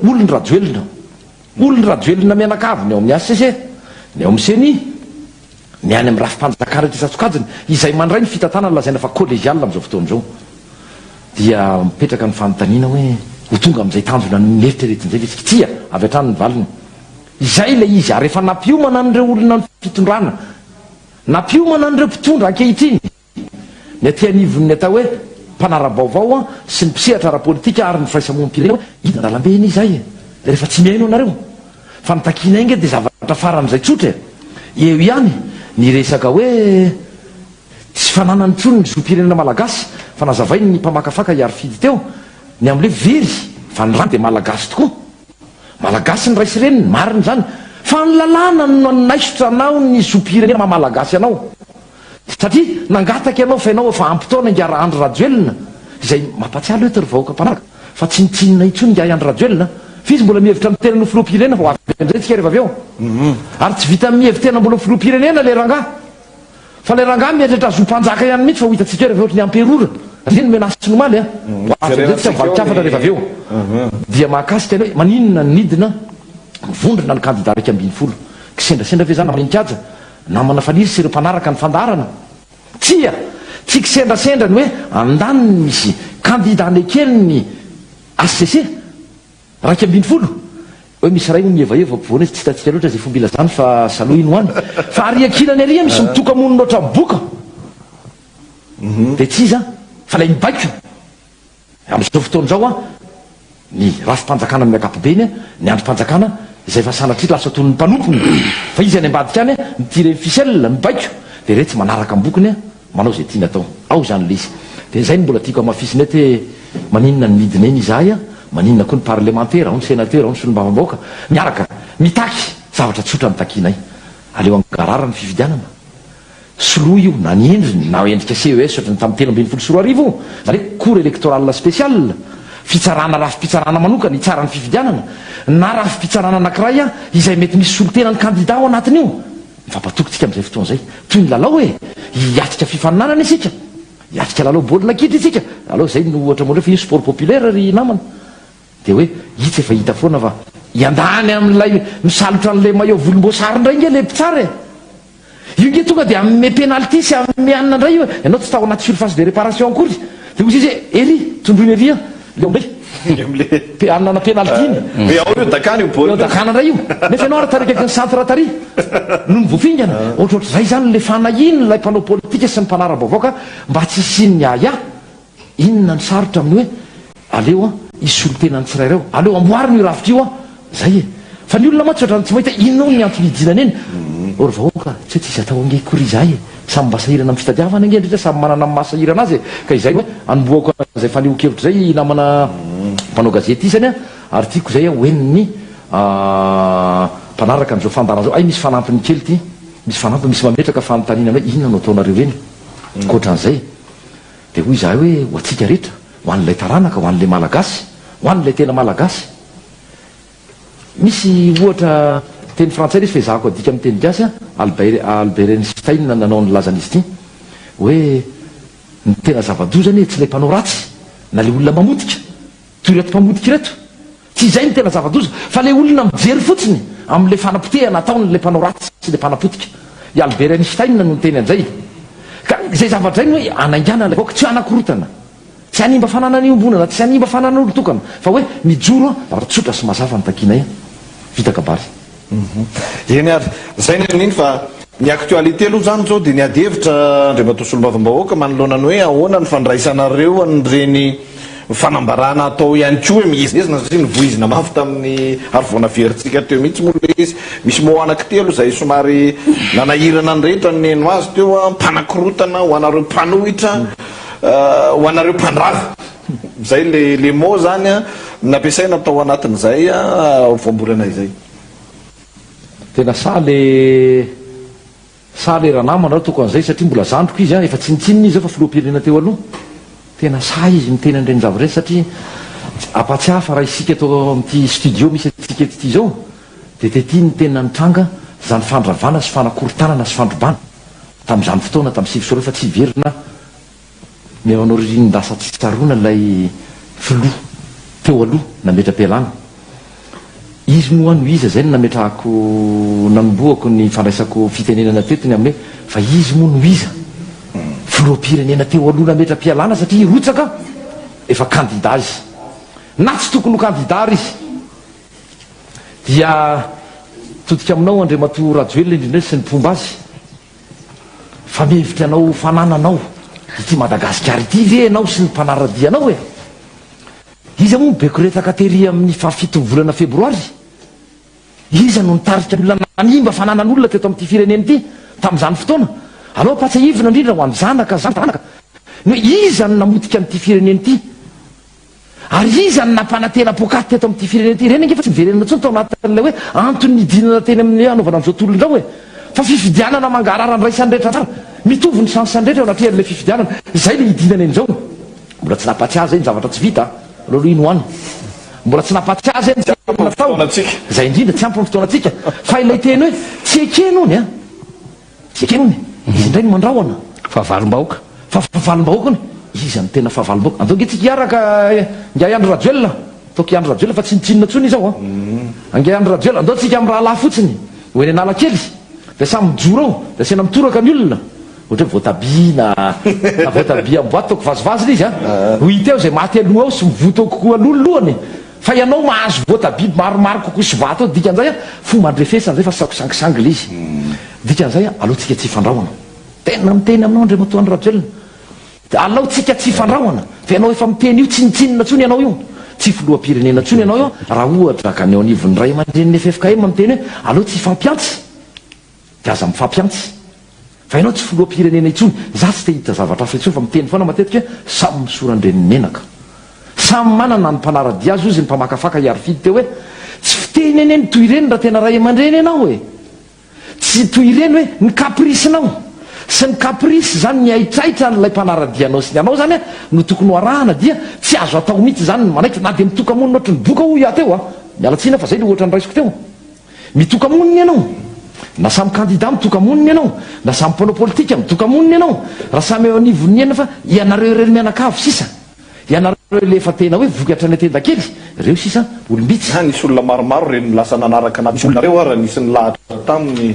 olony rajoelona mianakavy ny ao amin'ny ACC ny ao amin'ny CENI ny any amin'ny rafimpanjakana ty satsokajiny izay mandray ny fitantanana lazaina fa collégial am'izao fotoana zao dia mipetraka ny fanontaniana hoe ho tonga am'izay tanjona ny eritreretin'izay vetsika tia avy hatrany ny valiny izay le izy ary efa nampiomana an'ireo olona ny fitondrana nampiomana an'ireo mpitondra ankehitriny ny aty anivon'ny atao hoe mpanara-baovao sy ny mpisehatra ara-politika ary ny firaisamonim-pirenena hita andalambeny izay de rehefa tsy miaino anareo fa nitakina inge de zavatra faran'izay tsotra eo ihany ny resaka hoe tsy fananany tsony ny zom-pirenena malagasy fa nazavainy ny mpamakafaka iary fidy teo ny am'le very fa ny rano de malagasy tokoa malagasy ny raisy reniny mariny zany fa ny lalàna no naisotra anao ny zom-pirenena mamalagasy anao satria nangataka ianao fa ianao efa ampitaona ingara andro rajoelona izay mampatsialo eto ry vahoaka mpanaraka fa tsy nitsinona itsony inga andro rajoelona fizy mbola mihevitra amin'ny tena no filoam-pirenena fa ho avy am'izay tsika rehefa avy eo ary tsy vita mihevy tena mbola filoam-pirenena le rangah fa le rangah mietratra zom-panjaka ihany mihitsy fa ho hitatsika rehefa ohatra ny amperora reny menasy nomaly ho avy am'izay tsika mivalokafatra rehefa avy eo dia mahakasika ny hoe maninona ny nidina mivondrona ny candidat raiky ambin'ny folo kisendrasendra ve zany maninkaja namana faniry sy ireo mpanaraka ny fandarana tsia tsy kisendrasendra ny hoe andaniny misy candidat nekely ny ACC raiky ambin'ny folo hoe misy ray mievaeva mpivoana izy tsy hitatsika loatra zay fombila zany fa salohiny hoany fa ariakilany aria misy mitoka monina oatra boka de tsy iza fa lay mibaiko am'izao fotoana zao ny rafim-panjakana amin'ny akapobeny ny androm-panjakana izay fa sanatria lasa ton'ny mpanompony fa izy any ambadika any mitire ficelle mibaiko de re tsy manaraka ambokiny manao zay tiany atao ao zany le izy de zay ny mbola tiako amafisiny te maninona ny midina eny izahay maninona koa ny parlementaire ao ny sénateur ao ny solom-bavambaoka miaraka mitaky zavatra tsotra mitakinay aleo angarara ny fifidianana solo io na ny endriny na endrika CES ohatrany tamin'ny telo ambin'ny folo sy roa arivo zany hoe cour électoral spécial fitsarana rafi-pitsarana manokana itsara ny fifidianana na rafi-pitsarana anankiray izay mety misy solotena ny candidat ao anatiny io mifampatokytsika am'izay fotoana zay toy ny lalao hoe hiatrika fifaninanana isika hiatrika lalao baolina kitra isika alao zay no ohatra moandreo fa io sport populaire ry namana dia hoe hitsy efa hita foana fa iandany amin'ilay misalotra an'lay maillot volomboasary indray nge le mpitsara io nge tonga dia ame penalty sy ame anina indray io ianao tsy tao anaty surface de réparation akory dia ozy izy ery tondroiny ery leo mbay anana penalty iny ao io dakana io baolina dakana indray io nefa ianao aratarika ny centre tary no nyvofingana ohatrohatr'izay zany le fanahiny lay mpanao politika sy ny mpanara-baovao ka mba tsy isin'ny aya inona ny sarotra amin'ny hoe aleo a isolo tenany tsiraireo aleo amboary no irafitra io a zay e fa ny olona matsy ohatrany tsy mahita inona ny antony hidinana eny ory vahoaka tsy hoe tsisy atao ange kory zay e samy mba sahirana amin'ny fitadiavana ange ndritra samy manana amin'ny mahasahirana azy e ka izay hoe anomboako zay fanehokevitra zay namana mpanao gazety isany a ary tiako zay a hoeniny mpanaraka n'izao fandarana zao ay misy fanampiny kely ty misy fanampy misy mametraka fanontaniana hoe inona no ataonareo eny koatran'izay dia hoy izahay hoe ho atsika rehetra ho an'ilay taranaka ho an'lay malagasy ho an'lay tena malagasy misy ohatra teny frantsay resy fa izahako adika amin'ny teny gasy a Albert Einstein nanao ny lazan'izy ity hoe ny tena zava-dozany tsy lay mpanao ratsy na le olona mamotika toy reto mpamotika reto tsy izay ny tena zava-doza fa le olona mijery fotsiny amin'le fanapotehana ataony le mpanao ratsy sy le mpanapotika i Albert Einstein no teny an'izay ka zay zavatra iny hoe anaingana le vaoka tsy anakorotana tsy hanimba fanana ny ombonana tsy hanimba fanana olo tokana fa hoe mijoro a zavatra tsotra sy mazava ny takinay vita kabary eny ary zay niny fa ny actualité aloha zany zao dia ny ady hevitra andriamatosolom-bavim-bahoaka manoloana ny hoe ahoana ny fandraisanareo an'ireny fanambarana atao ihany ko hoe mihizina satria nyvoizina mafy tamin'ny aryvoana veritsika teo mihitsy moa le izy misy moanaky telo zay somary nanahirana ny rehetra ny neno azy teo a mpanakorotana ho anareo mpanohitra ho anareo mpandrava zay le mo zany a nampiasaina atao anatin'izay a voambolana izay tena sa le raha namana raha toko an'izay satria mbola zandroko izy a efa tsinitsininy izy ao fa filoam-pirenena teo aloha tena sa izy miteny an'ireny zavatra reny satria apatsiafa raha isika atao amin'ity studio misy atsika ety zao dia tety ny tena nitranga zany fandravana sy fanakorotanana sy fandrobana tamin'izany fotoana tamin'ny sivy soroa fa tsy hiverina miavanao ririndasa tsy tsaroana ilay filoha teo aloha nametra-pialana izy no ano iza zay no nametrahako nanomboako ny fandraisako fitenenana tetiny amin'ny hoe fa izy moa no iza filoam-pirenena teo aloha nametra-pialana satria irotsaka efa kandida azy na tsy tokony ho kandida ary izy dia todika aminao Andriamato Rajoelina indrindra sy ny mpomba azy fa mihevitra anao fanananao ity Madagasikara ity ve anao sy ny mpanaradianao e iza moa mibeko-retaka tery amin'ny fafitony volana febroary iza no nitarika olona nanimba fananan'olona teto amin'ity firenena ity tamin'izany fotoana aloha patsahivina indrindra ho any zanaka zanaka no iza no namotika amin'ity firenena ity ary iza no nampanatena pokaty teto amin'ity firenena ity reny angefa tsy miverenana tsony tao anatin'ilay hoe antony nidinana teny amin'ny anaovana amin'izao tolondrao e fa fifidianana mangarara ny raisany rehetra tsara mitovy ny sansany rehetra ao anatreha'ilay fifidianana zay le hidinana en'izao mbola tsy napatsiahy zay ny zavatra tsy vita aloha ino hoany mbola tsy napatsiahy zay natao zay indrindra tsy ampy ny fotoanatsika fa ilay teny hoe tsy ekenony a tsy ekenony izy indray no mandrahoana fahavalom-bahoaka fa fahavalom-bahoakany izy ny tena fahavalom-bahoaka andao nge tsika hiaraka ngia iandro rajoelina ataoko iandro rajoelina fa tsy nitsinona tsony izao a angia iandro rajoelina andao tsika amin'ny raha lahy fotsiny hoeny anala kely dia samy mijoro ao dia asiana mitoraka ny olona ohatra hoe voatabia na voatabia amboaty taoko vazovazina izy a ho hita eo zay maty aloha ao sy mivoto kokoa alohalohany fa ianao mahazo voatabia maromaro kokoa sy vato ao dikan'izay a fomba andrefesana zay fa sakosangisangila izy dikan'izay a alohantsika tsy fandrahoana tena miteny aminao Andriamato any Rajoelina alaotsika tsy fandrahoana fa ianao efa miteny io tsy nitsinona tsony ianao io tsy filoam-pirenena tsony ianao io raha ohatra ka ny ao anivon'ny ray aman-dreniny FFKM miteny hoe aleo tsy fampiantsy dia aza mifampiantsy fa ianao tsy filoam-pirenena itsony za tsy te hita zavatra hafa itsony fa miteny foana matetika hoe samy misorandreniny menaka samy manana ny mpanaradia azy ozy ny mpamakafaka hiary fidy teo hoe tsy fiteneneny toy ireny raha tena ray aman-dreny ianao e tsy toy ireny hoe ny kaprisinao sy ny kaprisy zany ny aitraitra n'ilay mpanaradianao sy ny anao zany a no tokony ho arahana dia tsy azo atao mihitsy zany ny manaitra na dia mitokamonina ohatry ny boka ho iateo a mialatsina fa zay le ohatra ny raisiko teo mitokamoniny ianao na samy kandida mitokamoniny ianao na samy mpanao politika mitokamoniny ianao raha samy eo anivony ena fa ianareo ireny mianakavo sisa ianareo le efa tena hoe vokatra ny atenda kely reo sisa olombitsy nisy olona maromaro reny lasa nanaraka anaty olonareo raha nisy ny lahatra taminy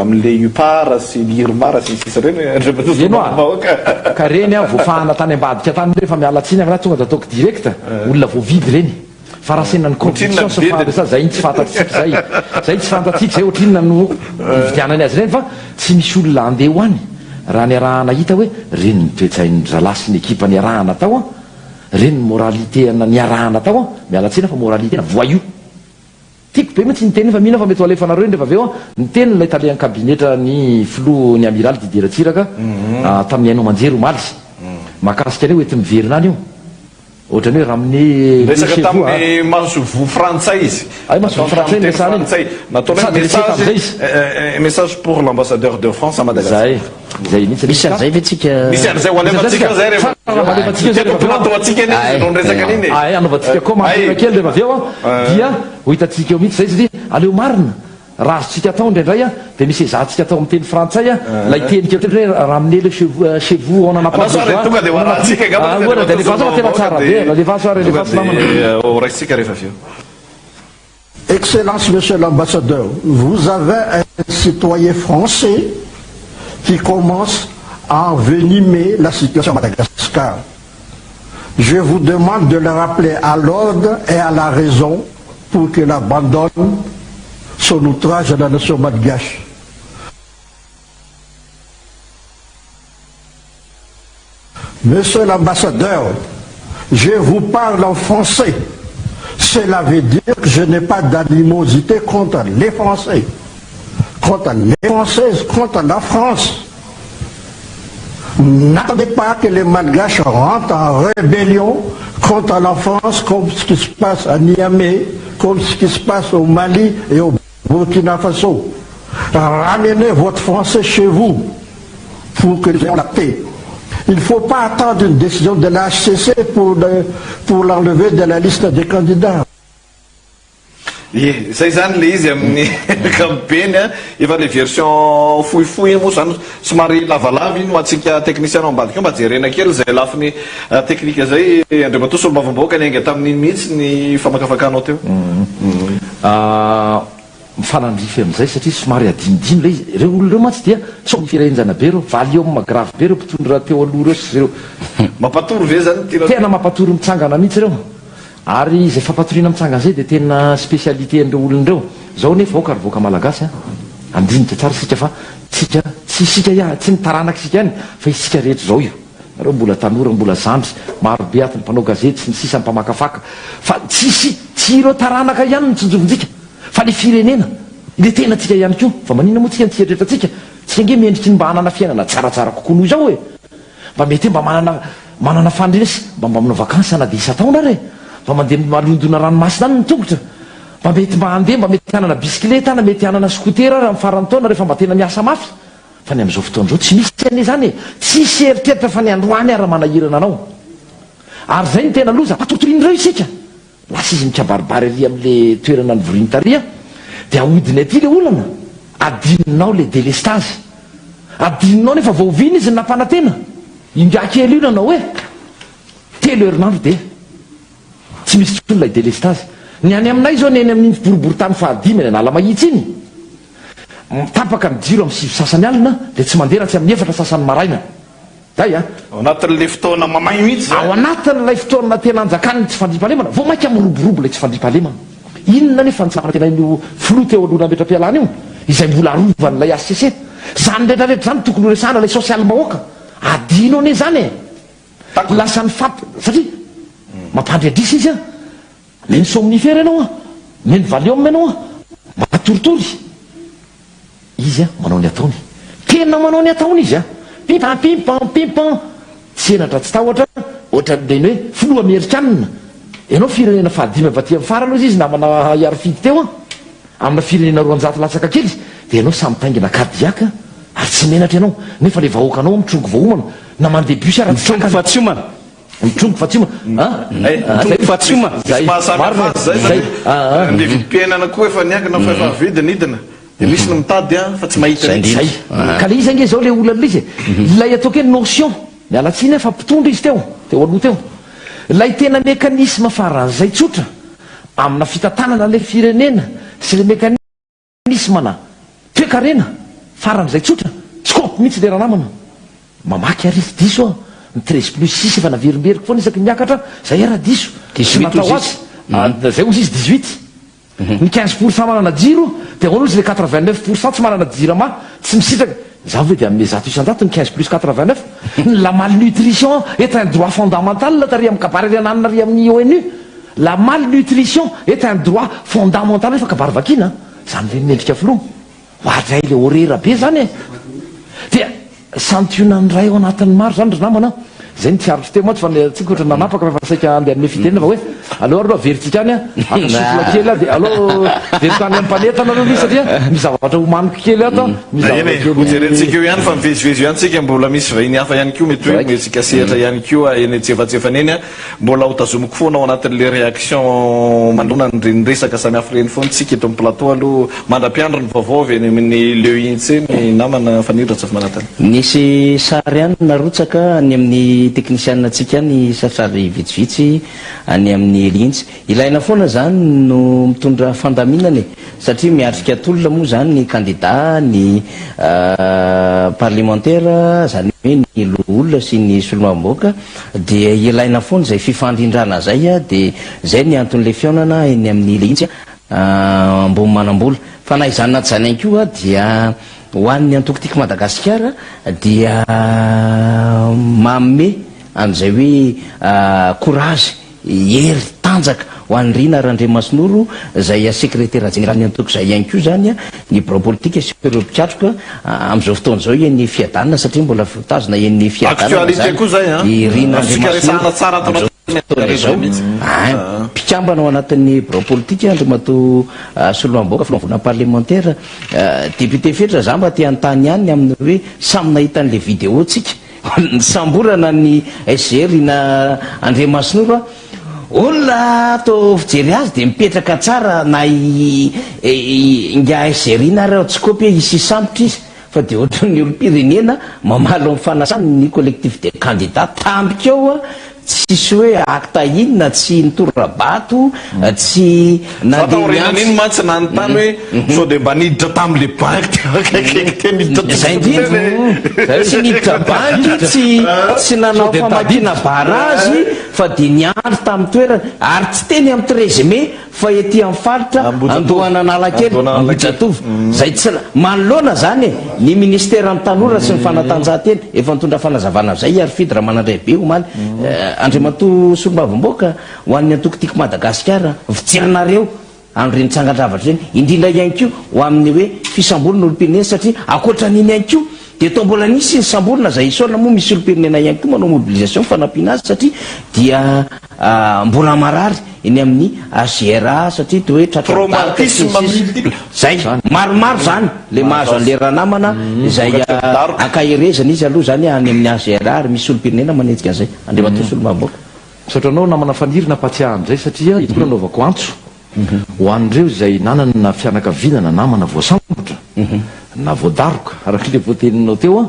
amin'le upara sy lirmara sy sisa reny ka reny a voafahana tany ambadika tany rehefa mialatsiny avy na tonga da ataoko directa olona voavidy reny farasenany condition sa zay tsy fantatsika zay tsy fantatsika zay ohatrinona no ividianany azy reny fa tsy misy olona andeha ho any raha ny arahana hita hoe reny nitoetsainy zalasy ny ekipa ny arahana tao a reny moralité ny arahana tao a mialatsina fa moralité na voyou tiako be mitsy nyteny fa mihina fa mety ho alefanareo rehefa aveo a nyteny lay talean'ny kabinetra ny flo ny amiral Didier Ratsiraka tamin'ny hainao manjery omaly mahakasika any hoe ety miverina any io ohatrany hoe raha amin'ny resaka tamin'ny masovo frantsay izy masovo frantsay frantsay nataona message pour l'ambassadeur de France à Madagascar zay mihitsy misy an'izay ve tsika misy an'izay ho alefatsika zay rehefa nataoatsika iny resaka an'iny anaovantsika commentaire kely rehefa aveo a dia ho hitatsika eo mihitsy zay satria aleo marina raha azotsika atao indraindray a dia misy ezahantsika atao amin'ny teny frantsay a lay tenika hoe ramener le chez vous on en a pas besoin tonga dia hoarahantsika dia lefaso tena tsara be lefaso namana raisitsika rehefa aveo. Excellence, Monsieur l'ambassadeur, vous avez un citoyen français qui commence à envenimer la situation à Madagascar. Je vous demande de le rappeler à l'ordre et à la raison pour qu'il abandonne son outrage à la nation malgache. Monsieur l'ambassadeur, je vous parle en français. Cela veut dire que je n'ai pas d'animosité contre les Français, contre les Françaises, contre la France. N'attendez pas que les Malgaches rentrent en rébellion contre la France, comme ce qui se passe à Niamey, comme ce qui se passe au Mali et au Burkina Faso. Ramenez votre Français chez vous pour que nous ayons la paix. Il ne faut pas attendre une décision de la HCC pour l'enlever de la liste des candidats. Zay zany le izy amin'ny campagne efa le version fohifohy moa zany somary lavalava iny ho atsika technicien ambadika eo mba jerena kely zay lafiny teknika zay andriamatoa solombavam-bahoaka ny ainga tamin'iny mihitsy ny famakavakanao teo mifanandrify am'izay satria somary adinidino le izy reo olona reo matsy dia so firenjana be reo valy eo magrave be reo mpitondra teo aloha reo sy reo mampatory ve zany tena mampatory mitsangana mihitsy reo ary izay fampatoriana mitsangana zay dia tena spécialité andreo olon'ireo zao nefa aoka ary voaka malagasy andinitra tsara sika fa tsika tsy sika tsy nitaranaka sika ihany fa isika rehetra zao io reo mbola tanora mbola zandry maro be atiny mpanao gazety sy ny sisa mpamakafaka fa tsy ireo taranaka ihany nitsonjovintsika fa le firenena le tena tsika ihany koa fa manina moa tsika nitsieretra tsika tsika nge mendriky ny mba hanana fiainana tsaratsara kokoa noho izao e mba mety hoe mba manana fandresy mba manao vakansy na dia isa-taona re mba mandeha malondona ranomasina any ny tongotra mba mety mandeha mba mety hanana bisikileta na mety hanana skotera raha mifarany taona rehefa mba tena miasa mafy fa ny am'izao fotoan'izao tsy misy ane zany e tsisy eritreritra fa ny androany ary manahirana anao ary zay ny tena loza patotorindreo isika lasa izy mikabaribary ary am'le toerana ny vorintaria dia ahodiny aty le olana adininao le délestage adininao nefa vaovina izy nampanantena indraky ely io nanao hoe telo herinandro dia tsy misy tsonolay délestage ny any aminay zao ny eny amin'iny boribory tany fahadimy ny anala mahitsy iny tapaka mijiro amin'ny sivy sasany alina dia tsy mandeha raha tsy amin'ny efatra sasany maraina zay a ao anatin'le fotoana mamay mihitsy ao anatin'lay fotoana tena anjakany tsy fandrimpahalemana vao mainka miroborobo lay tsy fandrimpahalemana inona nefa nitsapana tena io flo teo aloha nametra-pialana io izay mbola arovan'lay HCC zany rehetrarehetra zany tokony horesana lay social mahoaka adino ane zany e lasa ny faty satria mampandriadrisa izy a meny somnifera ianao a meny valiome ianao a matoritory izy a manao ny ataony tena manao ny ataony izy a pimpan pimpan pimpan tsy enatra tsy tahotra ohatran'ireny hoe flo amerikanina ianao firenena fahadimy avaty amin'ny farany izy namana iary fidy teo a amina firenena roanjato latsaka kely dia ianao samy taingina kardiaka ary tsy menatra ianao nefa le vahoakanao mitrongo vahoomana na mandeha bus ara mitrongo fatsiomana mitrongo fatsiomana le vidim-piainana koa efa niankina fa efa vidina idina dia misy no mitady a fa tsy mahita zay ka le izy ange zao le olana izy ilay ataoko hoe notion mialatsiny fa mpitondra izy teo aloha teo lay tena mécanisme faran'izay tsotra amina fitantanana le firenena sy le mekanismana toekarena faran'izay tsotra scope mihitsy le raha namana mamaky arify diso a ny 13+6 efa naverimberiko foana isaky miakatra zay raha diso natao azy zay ozy izy 18 ny 15% manana jiro dia hoana ozy le 89% tsy manana jirama tsy misitraka za hoe dia ame zato isan-jato ny 15+89 la malnutrition est un droit fondamental tary amin'ny kabarerananina ry amin'ny ONU. La malnutrition est un droit fondamental efa kabary vakina zany le mendrika filoha ohatray le horera be zany dia santionany ray ao anatin'ny maro zany ry namana zay ny tiarotro te moaty fa tsika ohatra nanapaka fa saika andeha anome fitenina fa hoe aloha aloha veritsika any a akasofola kely a dia aloha veriko any ampanetana aloha misy satria misy zavatra homaniko kely ato hojerentsika io ihany fa mivezivezy ihany tsika mbola misy vahiny hafa ihany ko mety hoe metsika sehatra ihany ko eny tsefatsefany eny a mbola ho tazomiko foana ao anatin'le réaction mandrona nyreny resaka samihafa reny foana tsika eto amin'ny plateau aloha mandra-piandro ny vaovao avy eny amin'ny leintsy ny namana faniratsy avy manatany nisy sary ihany narotsaka any amin'ny technicienne antsika any sasary vitsivitsy any amin'ny lintsy ilaina foana zany no mitondra fandaminana satria miatrika atolona moa zany ny candidat ny parlementaire zany hoe ny loolona sy ny solomamboaka dia ilaina foana zay fifandrindrana zay a dia zay ny anton'le fionana eny amin'ny lintsy ambony manam-bola fa na izany naty zany any koa dia hoan'ny antokotiky Madagasikara dia mamme an'izay hoe courage hery tanjaka ho an'ny Rina Randriamasinoro zay secrétaire général ny antoko zay ihany koa zany ny bureau politique sy ireo mpiatroka amin'izao fotoana zao en'ny fiadanana satria mbola tazona en'ny fiadanana koa zay i Rina Randriamasinoro mpikambana ao anatin'ny bureau politique Andriamato Solomamboaka filoamvona parlementaire député fetra za mba te antany ihany amin'ny hoe samy nahita an'le vidéo tsika samborana ny SGR Rina Andriamasinoro olona to fijery azy dia mipetraka tsara na nga SGR na reo tsy kopy isy sambotra izy fa dia ohatra ny olom-pirenena mamalo amin'ny fanasany ny collectivité candidat tambikeo tsisy hoe acta inona tsy nitorabato tsy nataorenan'iny mantsy nanontany hoe sao dia mba niditra tam'le banky zay indrindra tsy niditra banky tsy nanao famakina barazy fa dia niandro tamin'ny toerana ary tsy teny amin'ny 13 mai fa ety amin'ny faritra andohana analakely Ambohidratovo zay tsy manoloana zany ny ministère ny tanora sy ny fanatanjahantena efa mitondra fanazavana zay ary fidra manandray be omaly Andriamato Solomamboaka ho an'ny antokotiky Madagasikara vitsirinareo andreny tsangandravatra reny indrindra ihany koa ho amin'ny hoe fisambolana olo-pirenena satria akoatran'iny ihany koa dia to mbola nisy ny sambolana zay isaona moa misy olo-pirenena ihany koa manao mobilisation fanampiana azy satria dia mbola marary eny amin'ny AGRA satria to hoe traumatisme zay maromaro zany le mahazo an'le ranamana zay akahirezana izy aloha zany any amin'ny AGRA ary misy olo-pirenena manenjika an'izay Andriamato Solomamboaka misaotranao namana fanirina patsiahan'izay satria itona naovako antso ho an'ireo zay nanana fianakavinana namana voasambotra na voadaroka arak'le voateninao teo a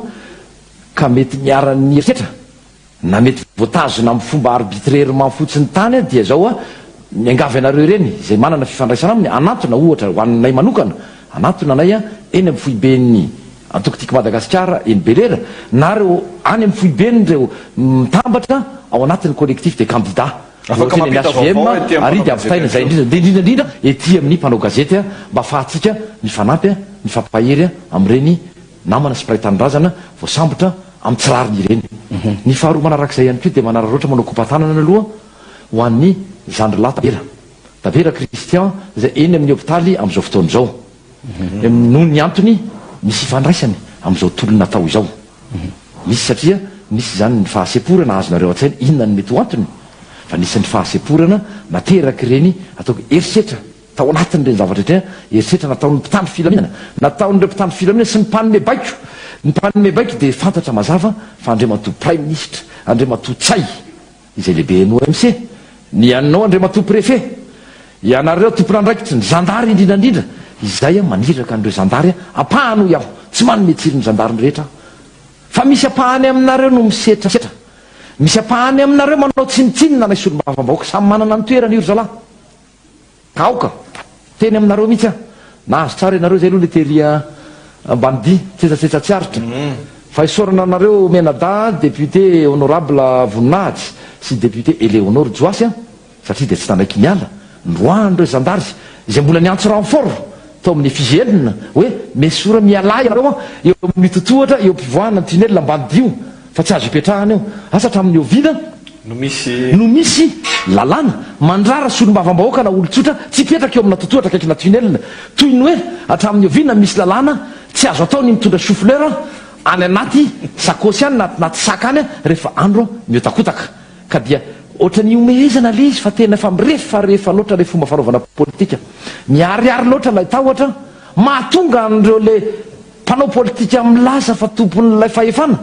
ka mety miara-ny eritreritra na mety voatazona amin'ny fomba arbitrairement fotsiny tany a dia zao a miangavy anareo reny zay manana fifandraisana aminy anatona ohatra ho annay manokana anatona anay a eny amin'ny foiben'ny antokotiky Madagasikara eny Belera na reo any amin'ny foibeny reo mitambatra ao anatin'ny collectif des candidats afaka mampita vaovao ary dia avitaina zay indrindra ety amin'ny mpanao gazety a mba afahatsika mifanampy a mifampahery a amin'ireny namana sy mpiray-tanindrazana voasambotra amin'ny tsirariny ireny ny faharoa manarak'izay ihany koa dia manararoatra manao kompatanana aloha ho an'ny Zandrila Tabera Christian zay eny amin'ny hôpitaly amin'izao fotoana izao noho ny antony misy ifandraisany amin'izao tolona natao izao misy satria misy zany ny fahaseporana azonareo an-tsaina inona ny mety ho antony fa nisy ny fahaseporana nateraky ireny ataoko erisetra tao anatin'ireny zavatra rehetra erisetra nataon'ny mpitandro filaminana nataon'ireo mpitandro filaminana sy ny mpanome baiko ny mpanome baiko dia fantatra mazava fa Andriamato prime ministre Andriamato Tsay izay lehibe ny OMC ny anao Andriamato préfet ianareo tomponandraikitra ny zandary indrindrandrindra izay a maniraka an'ireo zandary apahano iaho tsy manome tsiry ny zandariny rehetra fa misy apahany aminareo no misetrasetra misy apahany aminareo manao tsinitsinina nay solombavam-bahoaka samy manana ny toerana io ry zalahy kaoka teny aminareo mihitsy a nahazo tsara ianareo zay aloha le teria ambanidia tsetsasetsa tsy aritra fa isorana anareo menada député honorable voninahitsy sy député Éléonore Joasy a satria de tsy tandraiky miala ndroandro zandary izay mbola niantso renfort tao amin'ny figelina hoe mesora mialay ianareo a eo amin'ny totohatra eo ampivoahana tunnel ambanidio fa tsy azo ipetrahana eo asa hatramin'ny oviana no misy lalàna mandrara sy olo-mavambahoaka na olo-tsotra tsy petraka eo amina totohatra akaikina tunnel toy ny hoe hatramin'ny oviana misy lalàna tsy azo atao ny mitondra souffleur any anaty sakosy any naty saka any a rehefa andro miotakotaka ka dia ohatrany omehezana le izy fa tena fa mirefarefa loatra le fomba fanaovana politika miariary loatra lay tahotra mahatonga an'ireo le mpanao politika milaza fa tompon'lay fahefana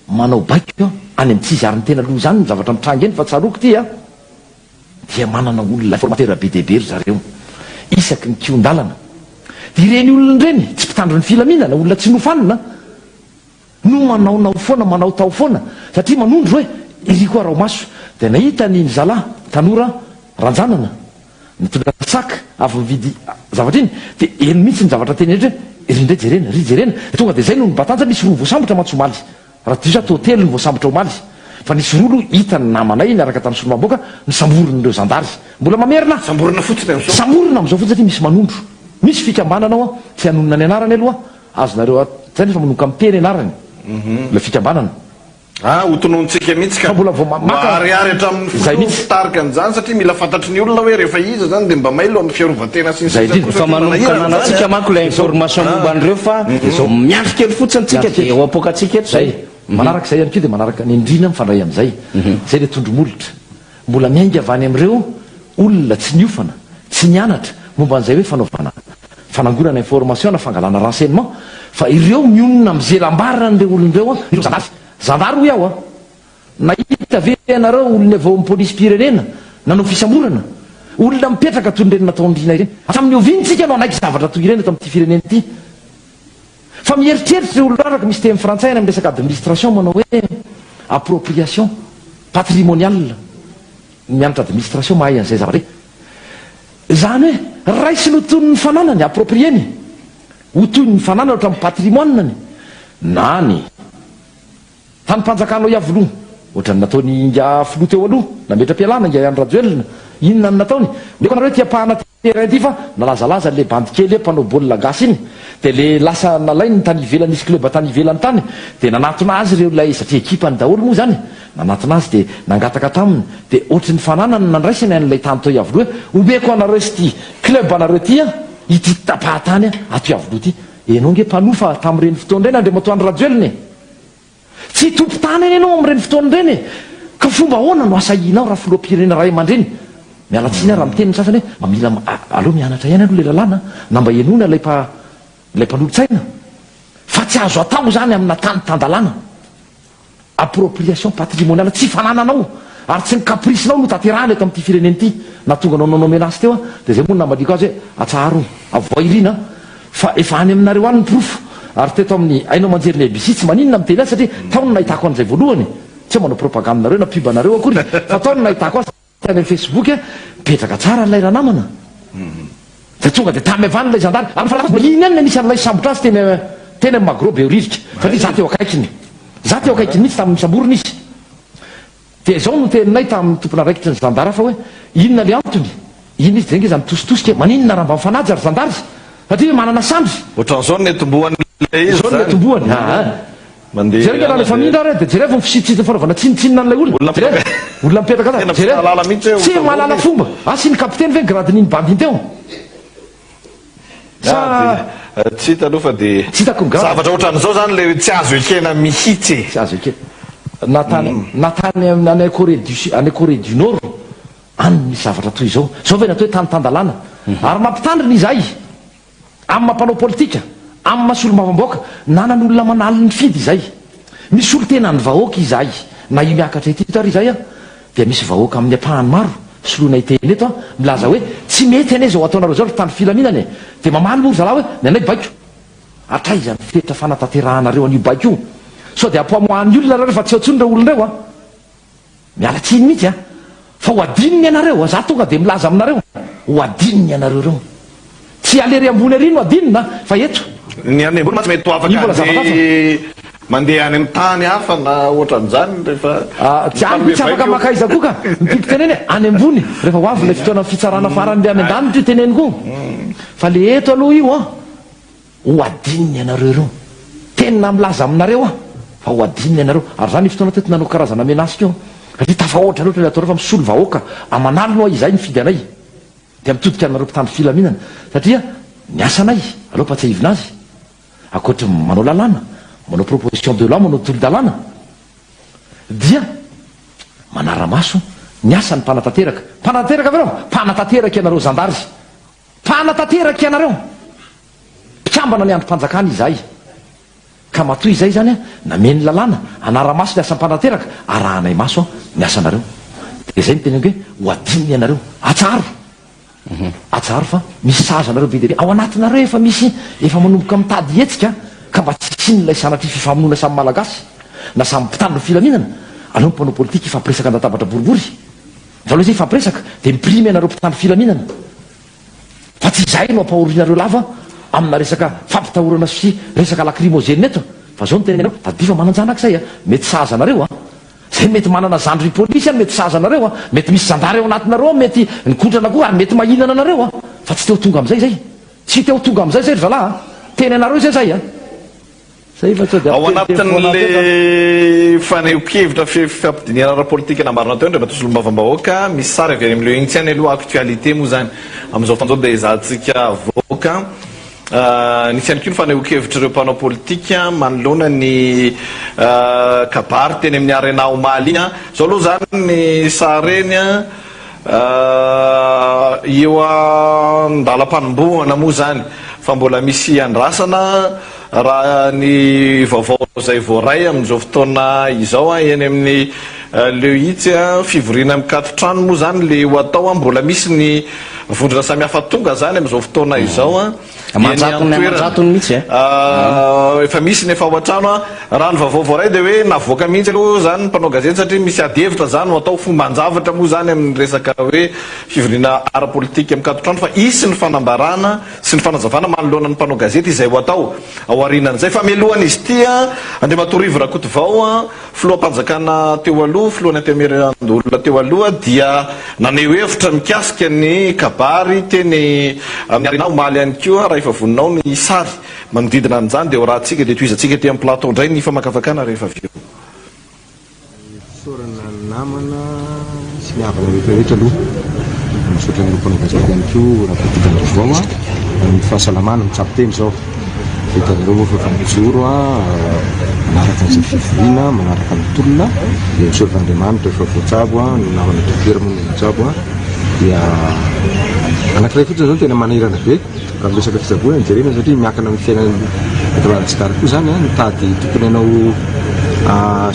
manao baiko any amin'ny tsizyariny tena loha zany ny zavatra mitrangy eny fa tsaroko ty a dia manana olona formateur be dehibe ry zareo isaky ny kiondalana dia ireny olona ireny tsy mpitandro ny filaminana olona tsy nofanina no manaonao foana manao tao foana satria manondro hoe iry koa rao maso dia nahita ny zalahy tanora ranjanana nitondra saka avy mividy zavatra iny dia eny mihitsy ny zavatra teny etra hoe ry ndray jerena ry jerena tonga dia zay no ny batanja misy roa voasambotra matsomaly raha disa tôtely ny voasambotra omaly fa nisy rolo hita ny namanay niaraka tamin'ny solomamboaka ny samborin'ireo zandary mbola mamerina samborina fotsiny samborina am'izao fotsiny satria misy manondro misy fikambanana ao tsy hanonona ny anarany aloha azonareo zay nefa manoka miteny anarany le fikambanana hotonontsika mihitsy ka mbola voariary hatramin'ny fotofitarika an'izany satria mila fantatry ny olona hoe rehefa iza zany dia mba mailo amin'ny fiarovatena sy fa manomboka nanantsika manko la information momba an'ireo fa zao miandro kely fotsiny tsika dia eo apokatsika eto zay manaraka zay ihany keo dia manaraka ny indrina mifandray am'izay zay le tondromolotra mbola miainga avy any amin'ireo olona tsy niofana tsy nianatra momba an'izay hoe fanaovana fanangonana information na fangalana renseignement fa ireo mionona mizelambarina n'ireo olon'ireo ireo zandary hoy aho a nahita ve anareo olona avao amin'ny polisy pirenena nanao fisamorana olona mipetraka toy nireny natao ndrina ireny hatramin'ny ovintsika anao anaiky zavatra toy ireny eto amin'ity firenena ity fa mieritreritra olona araka misy teny frantsay amin'ny resaka administration manao hoe appropriation patrimoniale mianatra administration mahay an'izay zavatra zany hoe raisy no toy ny fananany approprieny ho toy ny fananany ohatra amin'ny patrimoineny nany tany-panjakanao iavoloha ohatrany nataony inga filoha teo aloha nametra-pialana inga any rajoelona inona ny nataony leko anareo tiapahana terrain ty fa nalazalaza le bandikely mpanao baolina gasy iny dia le lasa nalainy ny tany ivelany isy club tany ivelany tany dia nanatona azy ireo lay satria ekipany daholo moa zany nanatona azy dia nangataka taminy dia ohatry ny fananany nandraisiny an'ilay tany tao iavoloha hoe omeko anareo sy ty club anareo ty a ity tapahatany a ato iavoloha ty enao nge mpanofa tamin'ireny fotoana ireny andriamatoany rajoelony tsy tompo tany eny ianao amin'ireny fotoana ireny ka fomba ahoana no asahinao raha filoam-pirenena ray aman-dreny mialatsiny raha miteniny sasany hoe mamila aloha mianatra ihany aloha le lalàna na mba enona lay mpanolotsaina fa tsy azo atao zany amina tany tandalàna appropriation patrimoniale tsy fanananao ary tsy ny capricenao no taterahana eto amin'ity firenena ity na tonga anao nanao menazy teo a dia zay moa namadiko azy hoe atsaharo avoirina fa efa any aminareo any ny profo ary teto amin'ny ainao manjery ny ABC tsy maninona miteny azy satria taony nahitako an'izay voalohany tsy manao propagande-nareo na pubanareo akory fa taony nahitako azy any Facebook petraka tsara n'ilay raha namana dia tonga dia tamy avany lay zandary ary fa iny any nisy an'ilay sambotra azy teny amin'ny magro be ririka satria za teo akaikiny mihitsy tamin'ny samborona izy dia zao no teninay tamin'ny tompona raikitry ny zandary fa hoe inona le antony iny izy denge zany tositosika maninona raha mba mifanaja ry zandary satria manana sandry ohatran'izao ny tombohan'ilay izy zao ny tombohany jereka raha le famindra re dia jereva misitsitsy fanaovana tsinitsinina an'ilay olona mipetraka tsy malala fomba asy ny kapiteny ve gradin'iny bandiny teo tsy hita aloha fa dia zavatra ohatran'izao zany le tsy azo ekena mihitsy tsy azo ekena natany any Corée du Nord any misy zavatra toy izao zao ve natao hoe tany tandalàna ary mampitandriny izahay amin'ny mampanao politika amin'ny masolo mavamboaka nanan'olona manalo ny fidy izay misy olo tena ny vahoaka izahay na io miakatra ity ary izay a dia misy vahoaka amin'ny apahany maro soloana iteny eto a milaza hoe tsy mety ane zao ataonareo zao tany filaminany dia mamaly mory zalahy hoe ny anay baiko atraiza ny fetra fanataterahanareo an'io baiko io so dia ampamohan'ny olona reo rehefa tsy atsony reo olonareo a miala tsiny mihitsy a fa ho adininy ianareo za tonga dia milaza aminareo ho adininy ianareo reo, tsy alery ambony ary no adinina fa eto ny any ambony ma tsy mety ho Io mbola zava-kanto. afaka mandeha any amin'ny tany hafa na ohatran'izany rehefa tsy afaka makaiza koa ka mipiko teneny any ambony rehefa ho avy lay fotoana fitsarana farany le any an-danitra io teneny koa fa le eto aloha io ho adininy ianareo reo, tena milaza aminareo fa ho adininy ianareo. Ary zany fotoana teto nanao karazana menasika io satria tafahoatra loatra le atao rehefa misolo vahoaka amanalo no izay mifidy anay dia mitodika anareo mpitandro filaminana satria ny asanay aloha patsahivina azy akoatra manao lalàna, manao proposition de loi, manao tolo-dalàna dia manara-maso ny asany mpanatanteraka. Mpanatanteraka avareo, mpanatanteraka ianareo zandary, mpanatanteraka ianareo, mpikambana ny androm-panjakana izay ka matoy izay zany nameny lalàna anara-maso ny asan'ny mpanatanteraka arahanay maso ny asanareo. Dia zay ny teneniko hoe ho adininy ianareo, atsaro atsaro fa misy sazanareo be dia ao anatinareo efa manomboka mitady hetsika ka mba tsy sin'ilay sanatry fifamonoana samy malagasy na samy mpitandro filaminana. Aleo mpanao politika ifampiresaka andatabatra boribory fa aloha zay ifampiresaka dia miprimy ianareo mpitandro filaminana fa tsy izay no ampahorinareo lava amina resaka fampitahorana sy resaka lacrymogène eto. Fa zao ny tenenareo tadifa mananjanak'izay mety sazanareo zay mety manana zandry polisy mety sazanareo mety misy zandary ao anatinareo mety nikondrana koa ary mety mahinana anareo fa tsy teo tonga am'izay zay, tsy teo tonga am'izay zay ry zalahy, tenenareo zay zay ao anatin'le faneho-kevitra fiampidiniana ara-politika nambarina teo ndre matosolombavambahoaka misy sary avy any amin'ileo igny tsy any aloha actualité moa zany amin'izao fotoan'izao dia izahantsika voaka nisy any koa ny faneho-kevitra ireo mpanao politika manoloana ny kabary teny amin'ny arena omaly iny zao aloha zany ny sary eny eo andalam-panombohana moa zany fa mbola misy andrasana raha ny vaovao zay voaray amin'izao fotoana izao eny amin'ny leo itsy fivoriana mikatotrano moa zany le ho atao mbola misy ny vondrona samihafa tonga zany amin'izao fotoana izao efa misy ny efa ao an-trano raha ny vaovao voaray dia hoe navoaka mihitsy aloha zany mpanao gazety satria misy adihevitra zany no atao fomban-javatra moa zany amin'ny resaka hoe fivoriana ara-politika mikatotrano fa isy ny fanambarana sy ny fanazavana manoloana ny mpanao gazety izay ho atao ao arinan'izay. Fa mialohan' izy ity Andriamatorivo Rakotovao filohampanjakana teo aloha, filohan'ny antemerandolona teo aloha dia naneho hevitra mikasika ny kabary teny amin'ny arena omaly ihany koa raha efa voninao ny sary manodidina an'izany dia ho rahantsika dia toizantsika ty amin'ny plateau indray ny famakafakana rehefa avy eo. Sorana namana sy ny havana rehetrarehetra aloha misaotra ny mpanao gazety ihany koa Rakotovao Andrivoa ny fahasalamana mitsapo teny zao hitanareo moa fa mijoro manaraka an'izay fivoriana manaraka ny tolona dia misaoran'Andriamanitra efa voatsabo ny namana dokotera moa ny voatsabo dia anankiray fotsiny zao tena manahirana be raha resaka fitsaboana ny jerena satria miankana amin'ny fiainan'ny Madagasikara koa zany mitady tokony hanao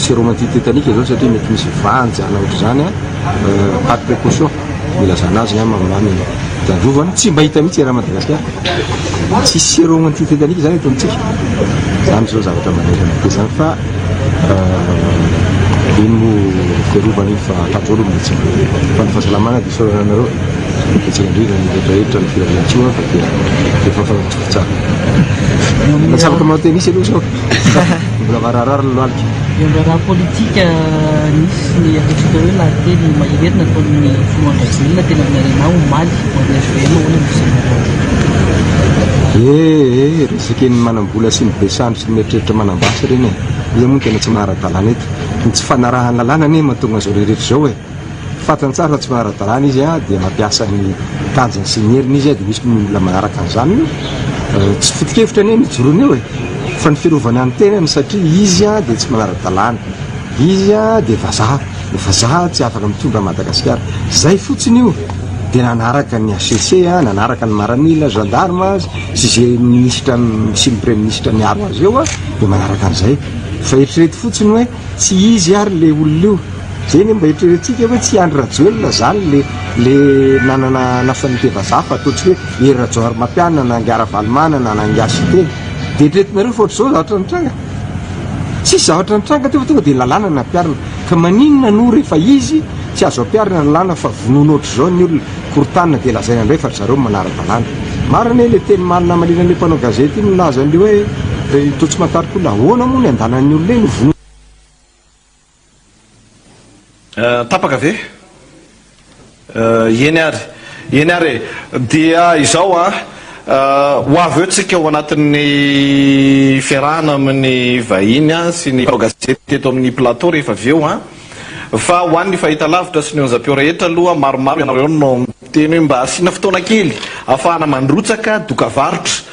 séromantie tétanique zao satria mety misy vanjana ohatra zany pas de précaution mila zana azy mamamy diandrovany tsy mba hita mihitsy raha Madagasikara tsy séromantie tétanique zany eto amintsika zany zao zavatra manahirana be zany fa iny mo fiarovana iny fa tato aloha mihitsy fa ny fahasalamana dia sorana anareo etsika indrindra ny rehetrarehetra ny filaminantsoa fa dia efa fanatsoky tsara natsavaka manao tenisy aloha zao mbola mararara ny loalika raha politika nisy ny ataontsika hoe lahateny mahery nataon'ny filohan-drajonina tena amin'ny arena omaly resaka ny manambola sy ny besandro sy ny mieritreritra manambasa reny izy moa tena tsy mahara-dalàna eto ny tsy fanarahany lalàna ne mahatonga zao rehetra zao fatany tsara fa tsy mahara-dalàna izy dia mampiasa ny tanjany sy ny heriny izy dia misy olona manaraka an'izany tsy fotikevitra ne mijorony eo fa ny fiarovana ny tenany satria izy dia tsy manara-dalàna izy dia vazaha ny vazaha tsy afaka mitondra Madagasikara zay fotsiny io dia nanaraka ny ACC nanaraka ny maranila gendarme sy zay ministra sy ny premier ministre niaro azy eo dia manaraka an'izay fa eritrereto fotsiny hoe tsy izy ary le olona io zay ny mba eritreretintsika hoe tsy Andry Rajoelina zany le nanana nafanitevazaha fa ataontsika hoe ery Rajoary Mampianina nangiara Valimana na nangiasy teny dia eritreretinareo fa ohatr' zao zavatra nitranga tsy zavatra nitranga teo fa tonga dia lalàna nampiarina ka maninona no rehefa izy tsy azo ampiarina ny làna fa vonoana ohatr' izao ny olona korotanina dia lazaina indray fa ry zareo manara-dalàna marina le teny marina malinan'le mpanao gazety iny milaza an'le hoe toa tsy matarika olona ahoana moa ny andanan'ny olona eny vono tapaka ve eny ary dia izao ho avy eo tsika ao anatin'ny fiarahana amin'ny vahiny sy ny gazety teto amin'ny plateau rehefa avy eo fa ho an'ny fahita lavitra sy ny onjam-peo rehetra aloha maromaro ianareo no miteny hoe mba asiana fotoana kely ahafahana mandrotsaka dokavarotra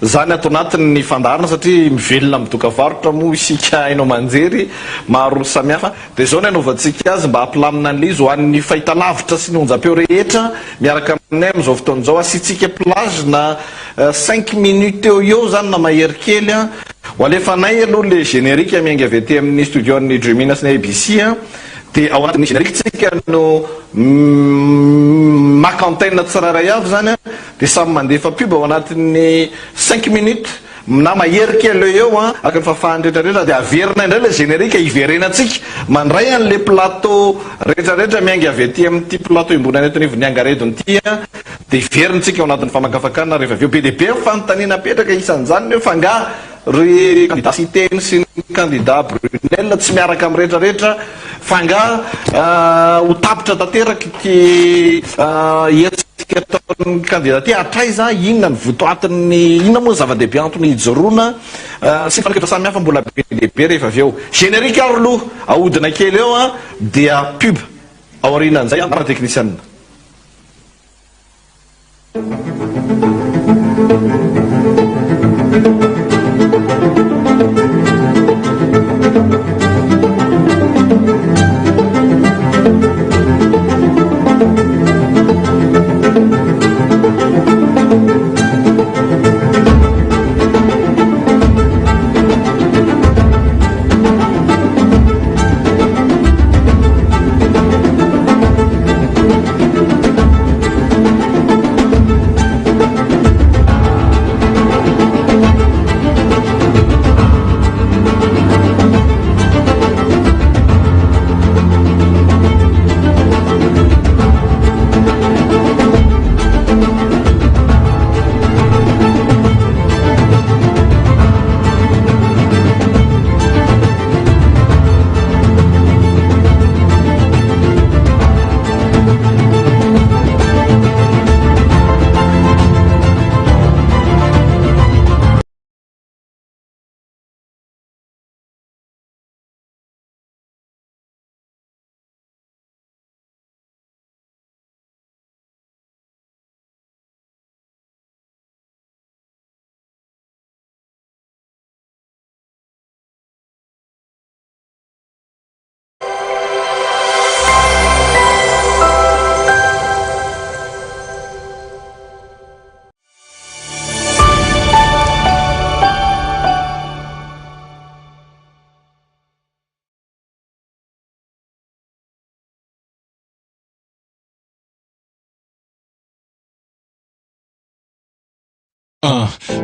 zany atao anatin'ny fandarana satria mivelona amin'ny dokavarotra moa isika hainao manjery maro samihafa dia zao ny anaovantsika azy mba hampilamina an'le izy ho an'ny fahita lavitra sy ny onjam-peo rehetra miaraka aminay amin'izao fotoan'izao asiantsika plage na 5 minutes eo eo zany na mahery kely ho alefanay aloha le générique miainga avy aty amin'ny studion'ny Dreamina sy ny ABC dia ao anatin'ny générique tsika no maka-antenne tsirairay avy zany dia samy mandefa pub ao anatin'ny 5 minutes na mahery kely eo araka ny fafahany rehetrarehetra dia averina indray le générique iverenatsika mandray an'le plateau rehetrarehetra miainga avy aty amin'ity plateau imbony anetiny niangaredony ty dia iverintsika ao anatin'ny famakafakana rehefa avy eo be dia be fanontaniana apetraka isan'izany hoe fa nga ry candidat Siteny sy ny candidat Brunel tsy miaraka amin'ny rehetrarehetra fa nga ho tapitra tanteraka ity etsika ataon'ny candidat atraiza inona ny votoatin'ny inona moa zava-dehibe antony hijoroana sy fanakitra samy hafa mbola be lehibe rehefa avy eo générique aro aloha ahodina kely eo dia pub ao aorianan'izay ana technicienne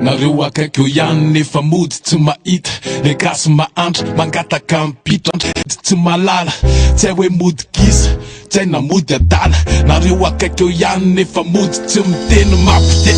nareo akaiky eo ihany nefa mody tsy mahita le gasy mahantra mangataka mpito tsy malala tsy hay hoe mody gisa tsy hay na mody adala nareo akaiky eo ihany nefa mody tsy miteny mampite